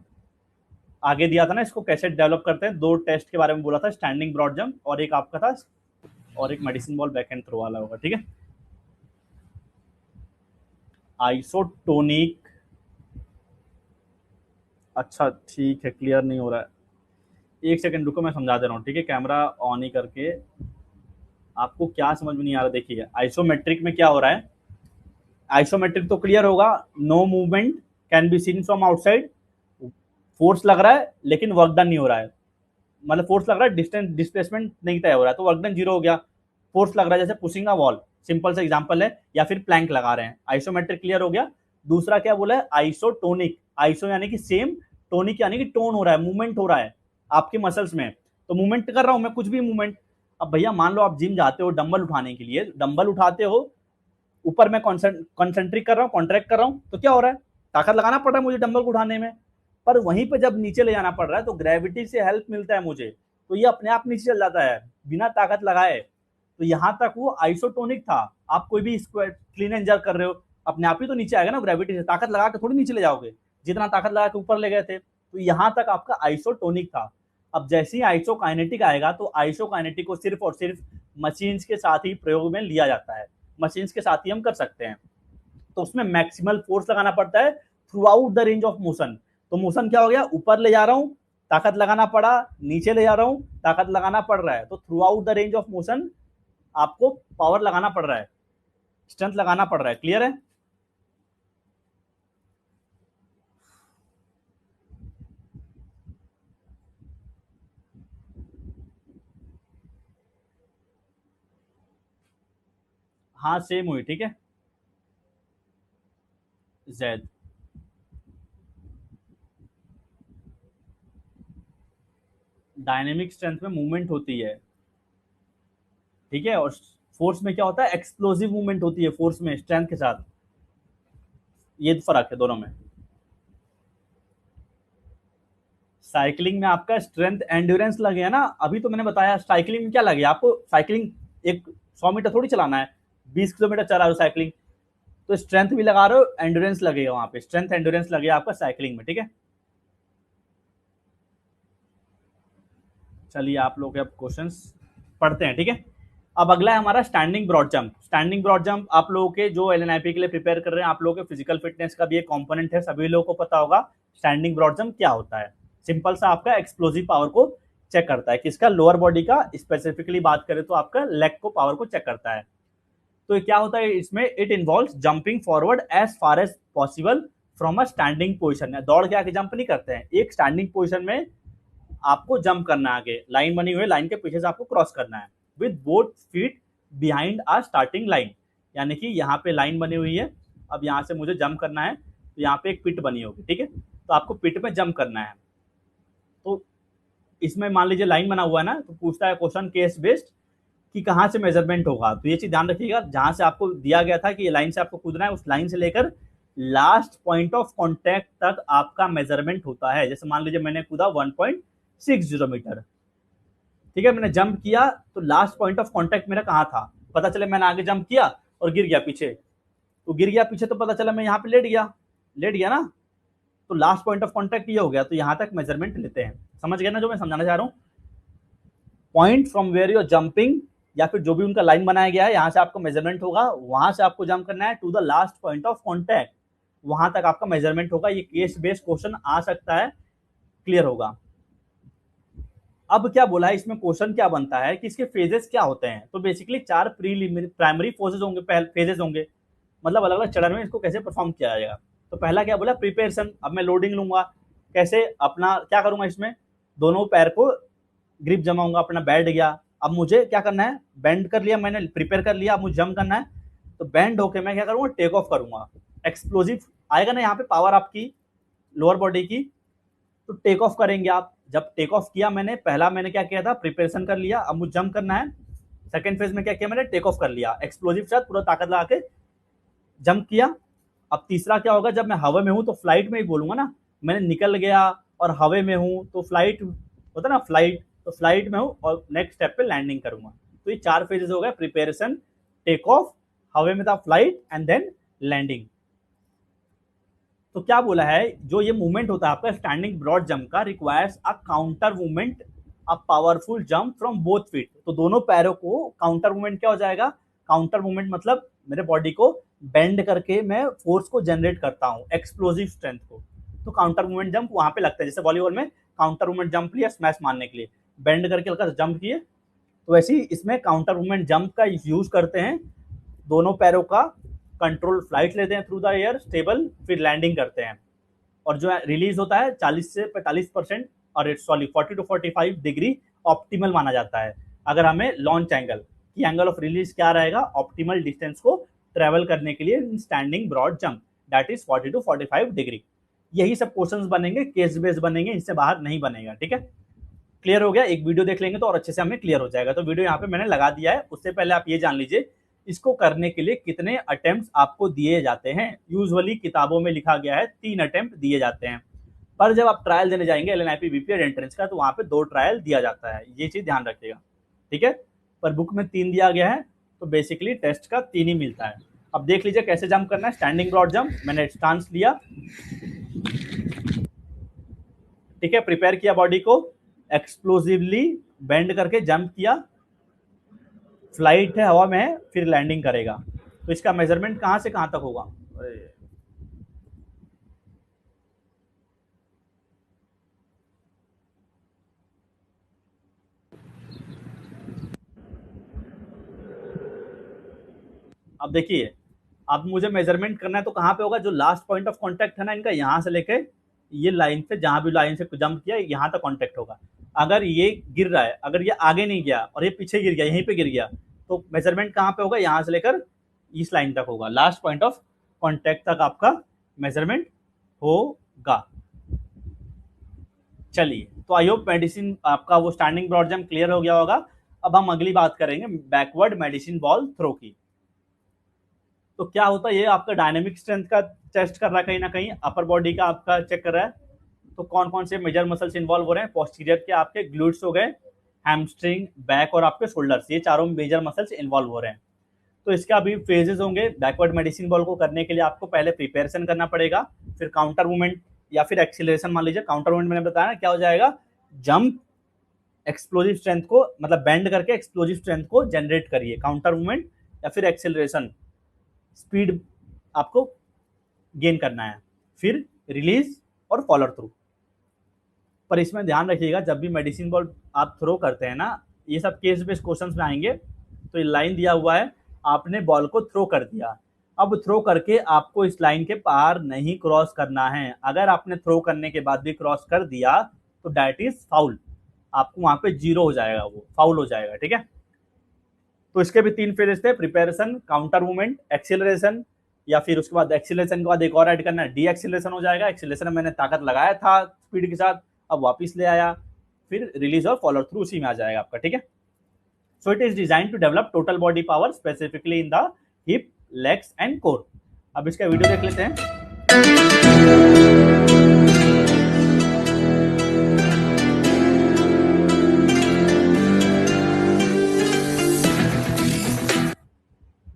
Speaker 1: आगे दिया था ना, इसको कैसे डेवलप करते हैं। दो टेस्ट के बारे में बोला था, स्टैंडिंग ब्रॉड जंप और एक आपका था, और एक medicine ball back and throw वाला होगा, ठीक है। आइसोटोनिक, अच्छा ठीक है, क्लियर नहीं हो रहा है। एक सेकंड रुको, मैं समझा दे रहा हूँ, ठीक है। कैमरा ऑन ही करके, आपको क्या समझ में नहीं आ रहा? देखिए आइसोमेट्रिक में क्या हो रहा है। आइसोमेट्रिक तो क्लियर होगा, no movement can be seen from outside. Force लग रहा है लेकिन वर्क डन नहीं हो रहा है, मतलब फोर्स लग रहा है, डिस्टेंस डिस्प्लेसमेंट नहीं तय हो रहा है, तो वर्क डन जीरो हो गया। फोर्स लग रहा है जैसे पुशिंग अ वॉल, सिंपल सा एग्जांपल है, या फिर प्लैंक लगा रहे हैं। आइसोमेट्रिक क्लियर हो गया। दूसरा क्या बोला है? आइसोटोनिक। आइसो यानी कि सेम, टोनिक यानी कि टोन हो रहा है, मूवमेंट हो रहा है आपके मसल्स में। तो मूवमेंट कर रहा हूं मैं, कुछ भी मूवमेंट। अब भैया मान लो आप जिम जाते हो डंबल उठाने के लिए, डंबल उठाते हो, ऊपर मैं कॉन्सेंट्रिक कर रहा हूँ, कॉन्ट्रैक्ट कर रहा हूँ, तो क्या हो रहा है? ताकत लगाना पड़ रहा है मुझे डंबल को उठाने में। पर वहीं पे जब नीचे ले जाना पड़ रहा है तो ग्रेविटी से हेल्प मिलता है मुझे, तो ये अपने आप नीचे चल जाता है बिना ताकत लगाए। तो यहाँ तक वो आइसोटोनिक था। आप कोई भी स्क्वाट क्लीन एंड जर्क कर रहे हो, अपने आप ही तो नीचे आएगा ना ग्रेविटी से, ताकत लगा के थोड़ी नीचे ले जाओगे, जितना ताकत लगा के ऊपर ले गए थे। तो यहाँ तक आपका आइसोटोनिक था। अब जैसे ही आइसोकाइनेटिक आएगा, तो आइसोकाइनेटिक को सिर्फ और सिर्फ मशीन्स के साथ ही प्रयोग में लिया जाता है, मशीन्स के साथ ही हम कर सकते हैं। तो उसमें मैक्सिमल फोर्स लगाना पड़ता है through out the range of motion. तो मोशन क्या हो गया? ऊपर ले जा रहा हूं, ताकत लगाना पड़ा, नीचे ले जा रहा हूं, ताकत लगाना पड़ रहा है। तो through out the range of motion आपको पावर लगाना पड़ रहा है, स्ट्रेंथ लगाना पड़ रहा है। क्लियर है? हाँ सेम हुई, ठीक है। जेड, डायनेमिक स्ट्रेंथ में मूवमेंट होती है, ठीक है, और फोर्स में क्या होता है, एक्सप्लोसिव मूवमेंट होती है फोर्स में स्ट्रेंथ के साथ, ये फर्क है दोनों में। साइकिलिंग में आपका स्ट्रेंथ एंड्योरेंस लगे ना, अभी तो मैंने बताया साइकिलिंग में क्या लगे आपको, साइकिलिंग एक 100 मीटर थोड़ी चलाना है, 20 किलोमीटर चला रहे हो साइकिलिंग, तो स्ट्रेंथ भी लगा रहे हो, एंड्योरेंस लगेगा वहां पे, स्ट्रेंथ एंड्योरेंस लगेगा आपका साइकिलिंग में, ठीक है। चलिए आप लोग अब क्वेश्चंस पढ़ते हैं, ठीक है। अब अगला है हमारा standing broad jump. Standing broad jump आप लोगों के जो एलएनआईपी के लिए प्रिपेयर कर रहे हैं, आप लोगों के फिजिकल फिटनेस का भी एक कंपोनेंट है, सभी लोगों को पता होगा स्टैंडिंग ब्रॉड जंप क्या होता है। सिंपल सा आपका एक्सप्लोसिव पावर को चेक करता है, किसका, लोअर बॉडी का, स्पेसिफिकली बात करें तो आपका लेग को पावर को चेक करता है। तो क्या होता है इसमें, it involves jumping forward as far as possible from a standing position. दौड़ के आके जंप नहीं करते हैं, एक स्टैंडिंग पोजिशन में आपको जंप करना है, आगे लाइन बनी हुई है, लाइन के पीछे से आपको क्रॉस करना है, with both feet behind a starting line. यानी कि यहाँ पे लाइन बनी हुई है, अब यहाँ से मुझे जंप करना है, तो यहाँ पे एक पिट बनी होगी, ठीक है, तो आपको पिट में जंप करना है। तो इसमें मान लीजिए लाइन बना हुआ है ना, तो पूछता है क्वेश्चन केस बेस्ड कि कहाँ से मेजरमेंट होगा, तो ये चीज ध्यान रखिएगा, जहां से आपको दिया गया था कि ये लाइन से आपको कूदना है, उस लाइन से लेकर लास्ट पॉइंट ऑफ कॉन्टैक्ट तक आपका मेजरमेंट होता है। जैसे मान लीजिए मैंने कूदा 1.60 मीटर, ठीक है, मैंने जंप किया, तो लास्ट पॉइंट ऑफ कॉन्टैक्ट मेरा कहाँ था, पता चले मैंने आगे जंप किया और गिर गया पीछे, तो गिर गया पीछे, तो पता चला मैं यहाँ पे लेट गया ना, तो लास्ट पॉइंट ऑफ कॉन्टैक्ट ये हो गया, तो यहाँ तक मेजरमेंट लेते हैं। समझ गए ना जो मैं समझाना चाह रहा हूँ, point from where you are jumping, या फिर जो भी उनका लाइन बनाया गया है, यहाँ से आपको मेजरमेंट होगा, वहां से आपको जंप करना है to the last point of contact, वहां तक आपका मेजरमेंट होगा। ये केस बेस्ड क्वेश्चन आ सकता है, क्लियर होगा। अब क्या बोला है इसमें, क्वेश्चन क्या बनता है कि इसके फेजेस क्या होते हैं, तो बेसिकली 4 प्राइमरी फोर्सेज होंगे, फेजेस होंगे, मतलब अलग अलग चरण में इसको कैसे परफॉर्म किया जाएगा। तो पहला क्या बोला, प्रिपेरेशन। अब मैं लोडिंग लूंगा, कैसे, अपना क्या करूंगा इसमें, दोनों पैर को ग्रिप जमाऊंगा, अपना बैठ गया, अब मुझे क्या करना है, बेंड कर लिया मैंने, प्रिपेयर कर लिया, अब मुझे जंप करना है, तो बेंड होके मैं क्या करूंगा, टेक ऑफ करूंगा। एक्सप्लोजिव आएगा ना यहाँ पे, पावर आपकी लोअर बॉडी की, तो टेक ऑफ करेंगे आप। जब टेक ऑफ किया मैंने, पहला मैंने क्या किया था, प्रिपरेशन कर लिया, अब मुझे जंप करना है। सेकंड फेज में क्या किया मैंने, टेक ऑफ कर लिया, एक्सप्लोजिव साथ पूरा ताकत लगा के जंप किया। अब तीसरा क्या होगा, जब मैं हवा में हूं तो फ्लाइट में ही बोलूंगा ना, मैंने निकल गया और हवा में हूं तो फ्लाइट होता ना, फ्लाइट, तो फ्लाइट में हूं और नेक्स्ट स्टेप पे लैंडिंग करूंगा। तो ये 4 फेजेस हो गए, प्रिपेरेशन, टेक ऑफ, हवा में था फ्लाइट, एंड देन लैंडिंग। तो क्या बोला है, जो ये मूवमेंट होता है आपका स्टैंडिंग ब्रॉड जंप का, requires a counter movement, a powerful jump from both feet. तो दोनों पैरों को काउंटर मूवमेंट क्या हो जाएगा, काउंटर मूवमेंट मतलब मेरे बॉडी को बेंड करके मैं फोर्स को जनरेट करता हूँ, एक्सप्लोजिव स्ट्रेंथ को। तो काउंटर मूवमेंट जंप वहां पे लगता है, जैसे वॉलीबॉल में काउंटर मूवमेंट जंप लिया स्मैश मारने के लिए, बेंड करके हल्का जंप किए, तो वैसे ही इसमें काउंटर मूवमेंट जंप का यूज करते हैं। दोनों पैरों का कंट्रोल, फ्लाइट लेते हैं थ्रू द एयर स्टेबल, फिर लैंडिंग करते हैं, और जो रिलीज होता है 40 से 45%, और सॉरी 40 to 45 डिग्री ऑप्टिमल माना जाता है। अगर हमें लॉन्च एंगल की एंगल ऑफ रिलीज क्या रहेगा, ऑप्टिमल डिस्टेंस को ट्रेवल करने के लिए standing broad jump, that is 40 to 45 degree. यही सब क्वेश्चंस बनेंगे, केस बेस्ड बनेंगे, इससे बाहर नहीं बनेगा, ठीक है। क्लियर हो गया, एक वीडियो देख लेंगे तो और अच्छे से हमें क्लियर हो जाएगा। तो वीडियो यहाँ पे मैंने लगा दिया है, उससे पहले आप ये जान लीजिए इसको करने के लिए कितने अटेम्प्ट आपको दिए जाते हैं। यूजुअली किताबों में लिखा गया है 3 अटेम्प्ट दिए जाते हैं, पर जब आप ट्रायल देने जाएंगे एलएनआईपी बीपीएड एंट्रेंस का, तो वहां पे 2 ट्रायल दिया जाता है, ये चीज ध्यान रखिएगा, ठीक है। पर बुक में 3 दिया गया है, तो बेसिकली टेस्ट का 3 ही मिलता है। अब देख लीजिए कैसे जंप करना है, स्टैंडिंग ब्रॉड जंप, मैंने स्टांस लिया, ठीक है, प्रिपेयर किया बॉडी को, एक्सप्लोसिवली बेंड करके जंप किया, फ्लाइट है, हवा में है, फिर लैंडिंग करेगा। तो इसका मेजरमेंट कहां से कहां तक होगा, अब देखिए, अब मुझे मेजरमेंट करना है तो कहां पे होगा, जो लास्ट पॉइंट ऑफ कांटेक्ट है ना इनका, यहां से लेके ये लाइन से, जहां भी लाइन से जंप किया यहां तक कांटेक्ट होगा। अगर ये गिर रहा है, अगर ये आगे नहीं गया और ये पीछे गिर गया, यहीं पे गिर गया, तो मेजरमेंट कहां पे होगा, यहां से लेकर इस लाइन तक होगा, लास्ट पॉइंट ऑफ कॉन्टैक्ट तक आपका मेजरमेंट होगा। चलिए, तो आई होप मेडिसिन आपका वो स्टैंडिंग ब्रॉड जंप क्लियर हो गया होगा। अब हम अगली बात करेंगे बैकवर्ड मेडिसिन बॉल थ्रो की। तो क्या होता है, ये आपका डायनेमिक स्ट्रेंथ का टेस्ट कर रहा है, कहीं ना कहीं अपर बॉडी का आपका चेक कर रहा है। तो कौन कौन से मेजर मसल्स इन्वॉल्व हो रहे हैं, पोस्टीरियर के आपके ग्लूट्स हो गए, हैमस्ट्रिंग, बैक और आपके शोल्डर्स, ये चारों मेजर मसल्स इन्वॉल्व हो रहे हैं। तो इसके अभी फेजेस होंगे। बैकवर्ड मेडिसिन बॉल को करने के लिए आपको पहले प्रिपेरेशन करना पड़ेगा, फिर काउंटर मूवमेंट या फिर एक्सीलरेशन। मान लीजिए काउंटर मूवमेंट मैंने बताया ना क्या हो जाएगा, जंप एक्सप्लोजिव स्ट्रेंथ को मतलब बेंड करके एक्सप्लोजिव स्ट्रेंथ को जनरेट करिए, काउंटर मूवमेंट या फिर एक्सेलरेशन, स्पीड आपको गेन करना है, फिर रिलीज और फॉलो थ्रू। पर इसमें ध्यान रखिएगा, जब भी मेडिसिन बॉल आप थ्रो करते हैं ना, ये सब केस बेस्ड क्वेश्चंस में आएंगे। तो ये लाइन दिया हुआ है, आपने बॉल को थ्रो कर दिया, अब थ्रो करके आपको इस लाइन के पार नहीं क्रॉस करना है। अगर आपने थ्रो करने के बाद भी क्रॉस कर दिया तो दैट इज फाउल, आपको वहां पे जीरो हो जाएगा, वो फाउल हो जाएगा, ठीक है। तो इसके भी 3 फेजेस थे, प्रिपेरेशन, काउंटर मूवमेंट, एक्सीलरेशन, या फिर उसके बाद एक्सीलरेशन के बाद एक और ऐड करना है, डी एक्सीलरेशन हो जाएगा। एक्सीलरेशन में मैंने ताकत लगाया था स्पीड के साथ, अब वापस ले आया, फिर रिलीज और फॉलो थ्रू उसी में आ जाएगा आपका, ठीक है। So it is design to develop total body power specifically in the hip, legs and core. अब इसका वीडियो देख लेते हैं।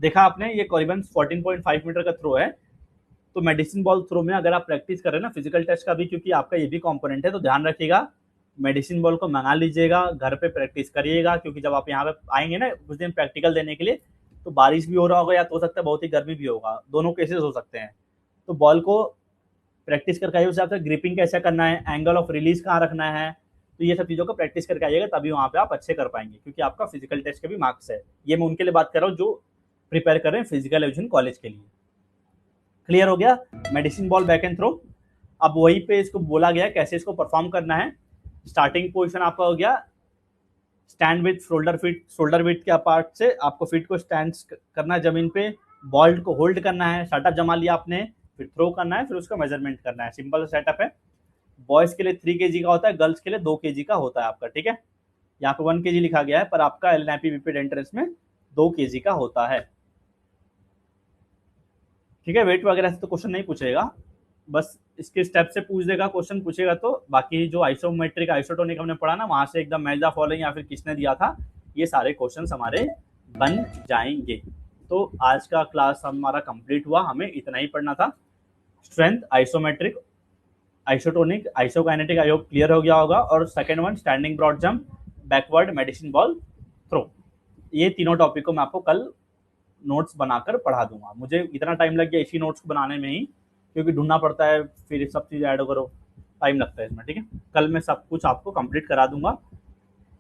Speaker 1: देखा आपने, ये करीबन 14.5 मीटर का थ्रो है। तो मेडिसिन बॉल थ्रो में अगर आप प्रैक्टिस कर रहे हैं ना फिजिकल टेस्ट का भी, क्योंकि आपका ये भी कंपोनेंट है, तो ध्यान रखिएगा मेडिसिन बॉल को मंगा लीजिएगा, घर पे प्रैक्टिस करिएगा। क्योंकि जब आप यहाँ पे आएंगे ना कुछ दिन प्रैक्टिकल देने के लिए, तो बारिश भी हो रहा होगा या तो हो सकता है बहुत ही गर्मी भी होगा, दोनों केसेस हो सकते हैं। तो बॉल को प्रैक्टिस करके आइए, उस हिसाब से ग्रिपिंग कैसे करना है, एंगल ऑफ रिलीज कहाँ रखना है, तो ये सब चीज़ों को प्रैक्टिस करके आइएगा, तभी वहाँ पे आप अच्छे कर पाएंगे। क्योंकि आपका फिजिकल टेस्ट के भी मार्क्स है। ये मैं उनके लिए बात कर रहा हूँ जो प्रिपेयर कर रहे हैं फिजिकल एजुकेशन कॉलेज के लिए। क्लियर हो गया medicine ball back and throw. अब वहीं पे इसको बोला गया कैसे इसको परफॉर्म करना है। स्टार्टिंग पोजीशन आपका हो गया stand with shoulder fit, shoulder with के पार्ट से आपको फिट को स्टैंड करना है जमीन पे, बॉल को होल्ड करना है, सेटअप जमा लिया आपने, फिर थ्रो करना है, फिर उसका मेजरमेंट करना है। सिंपल सेटअप है। बॉयज के लिए 3 kg का होता है, गर्ल्स के लिए 2 kg का होता है आपका, ठीक है। यहाँ पे 1 kg लिखा गया है, पर आपका एलएनआईपी विपिड एंट्रेंस में 2 kg का होता है, ठीक है। वेट वगैरह से तो क्वेश्चन नहीं पूछेगा, बस इसके स्टेप से पूछ देगा, क्वेश्चन पूछेगा तो। बाकी जो आइसोमेट्रिक आइसोटोनिक हमने पढ़ा ना, वहां से एकदम मैच द फॉलोइंग या फिर किसने दिया था, ये सारे क्वेश्चन हमारे बन जाएंगे। तो आज का क्लास हमारा कंप्लीट हुआ, हमें इतना ही पढ़ना था। Strength, isometric, isotonic, isokinetic, I hope clear हो गया होगा। और second one standing broad jump, backward medicine ball throw, ये तीनों टॉपिक को मैं आपको कल नोट्स बनाकर पढ़ा दूंगा। मुझे इतना टाइम लग गया इसी नोट्स को बनाने में ही, क्योंकि ढूंढना पड़ता है, फिर सब चीज़ ऐड करो, टाइम लगता है इसमें, ठीक है। कल मैं सब कुछ आपको कंप्लीट करा दूंगा।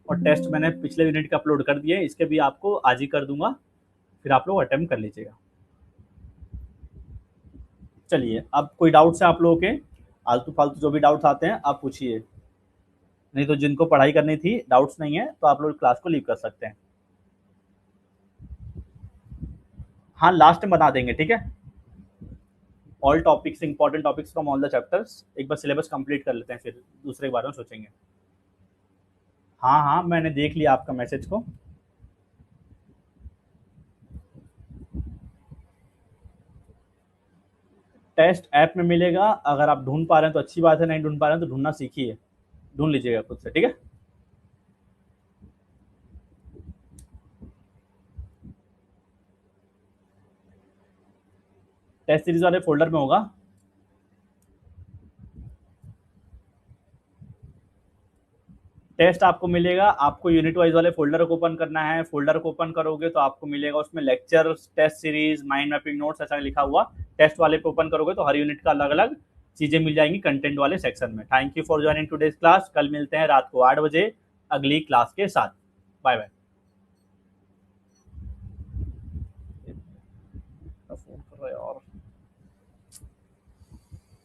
Speaker 1: और टेस्ट मैंने पिछले यूनिट के अपलोड कर दिए, इसके भी आपको आज ही कर दूंगा, फिर आप लोग अटेम्प्ट कर लीजिएगा। चलिए, अब कोई डाउट्स है आप लोगों के, आलतू फालतू जो भी डाउट्स आते हैं आप पूछिए, नहीं तो जिनको पढ़ाई करनी थी डाउट्स नहीं है तो आप लोग क्लास को लीव कर सकते हैं। हाँ, लास्ट में बता देंगे, ठीक है। All topics, important topics from all the chapters, एक बार सिलेबस कंप्लीट कर लेते हैं, फिर दूसरे के बारे में सोचेंगे। हाँ हाँ, मैंने देख लिया आपका मैसेज को। टेस्ट ऐप में मिलेगा, अगर आप ढूंढ पा रहे हैं तो अच्छी बात है, नहीं ढूंढ पा रहे हैं तो ढूंढना सीखिए, ढूंढ लीजिएगा खुद से, ठीक है। टेस्ट सीरीज वाले फोल्डर में होगा। टेस्ट आपको मिलेगा, आपको यूनिट वाइज वाले फोल्डर को ओपन करना है। फोल्डर को ओपन करोगे तो आपको मिलेगा उसमें lecture, test series, mind mapping notes ऐसा लिखा हुआ। टेस्ट वाले पे ओपन करोगे तो हर यूनिट का अलग अलग चीजें मिल जाएंगी कंटेंट वाले सेक्शन में। Thank you for joining today's class. कल मिलते हैं रात को 8 बजे अगली क्लास के साथ। Bye bye. फोन कर रहा है और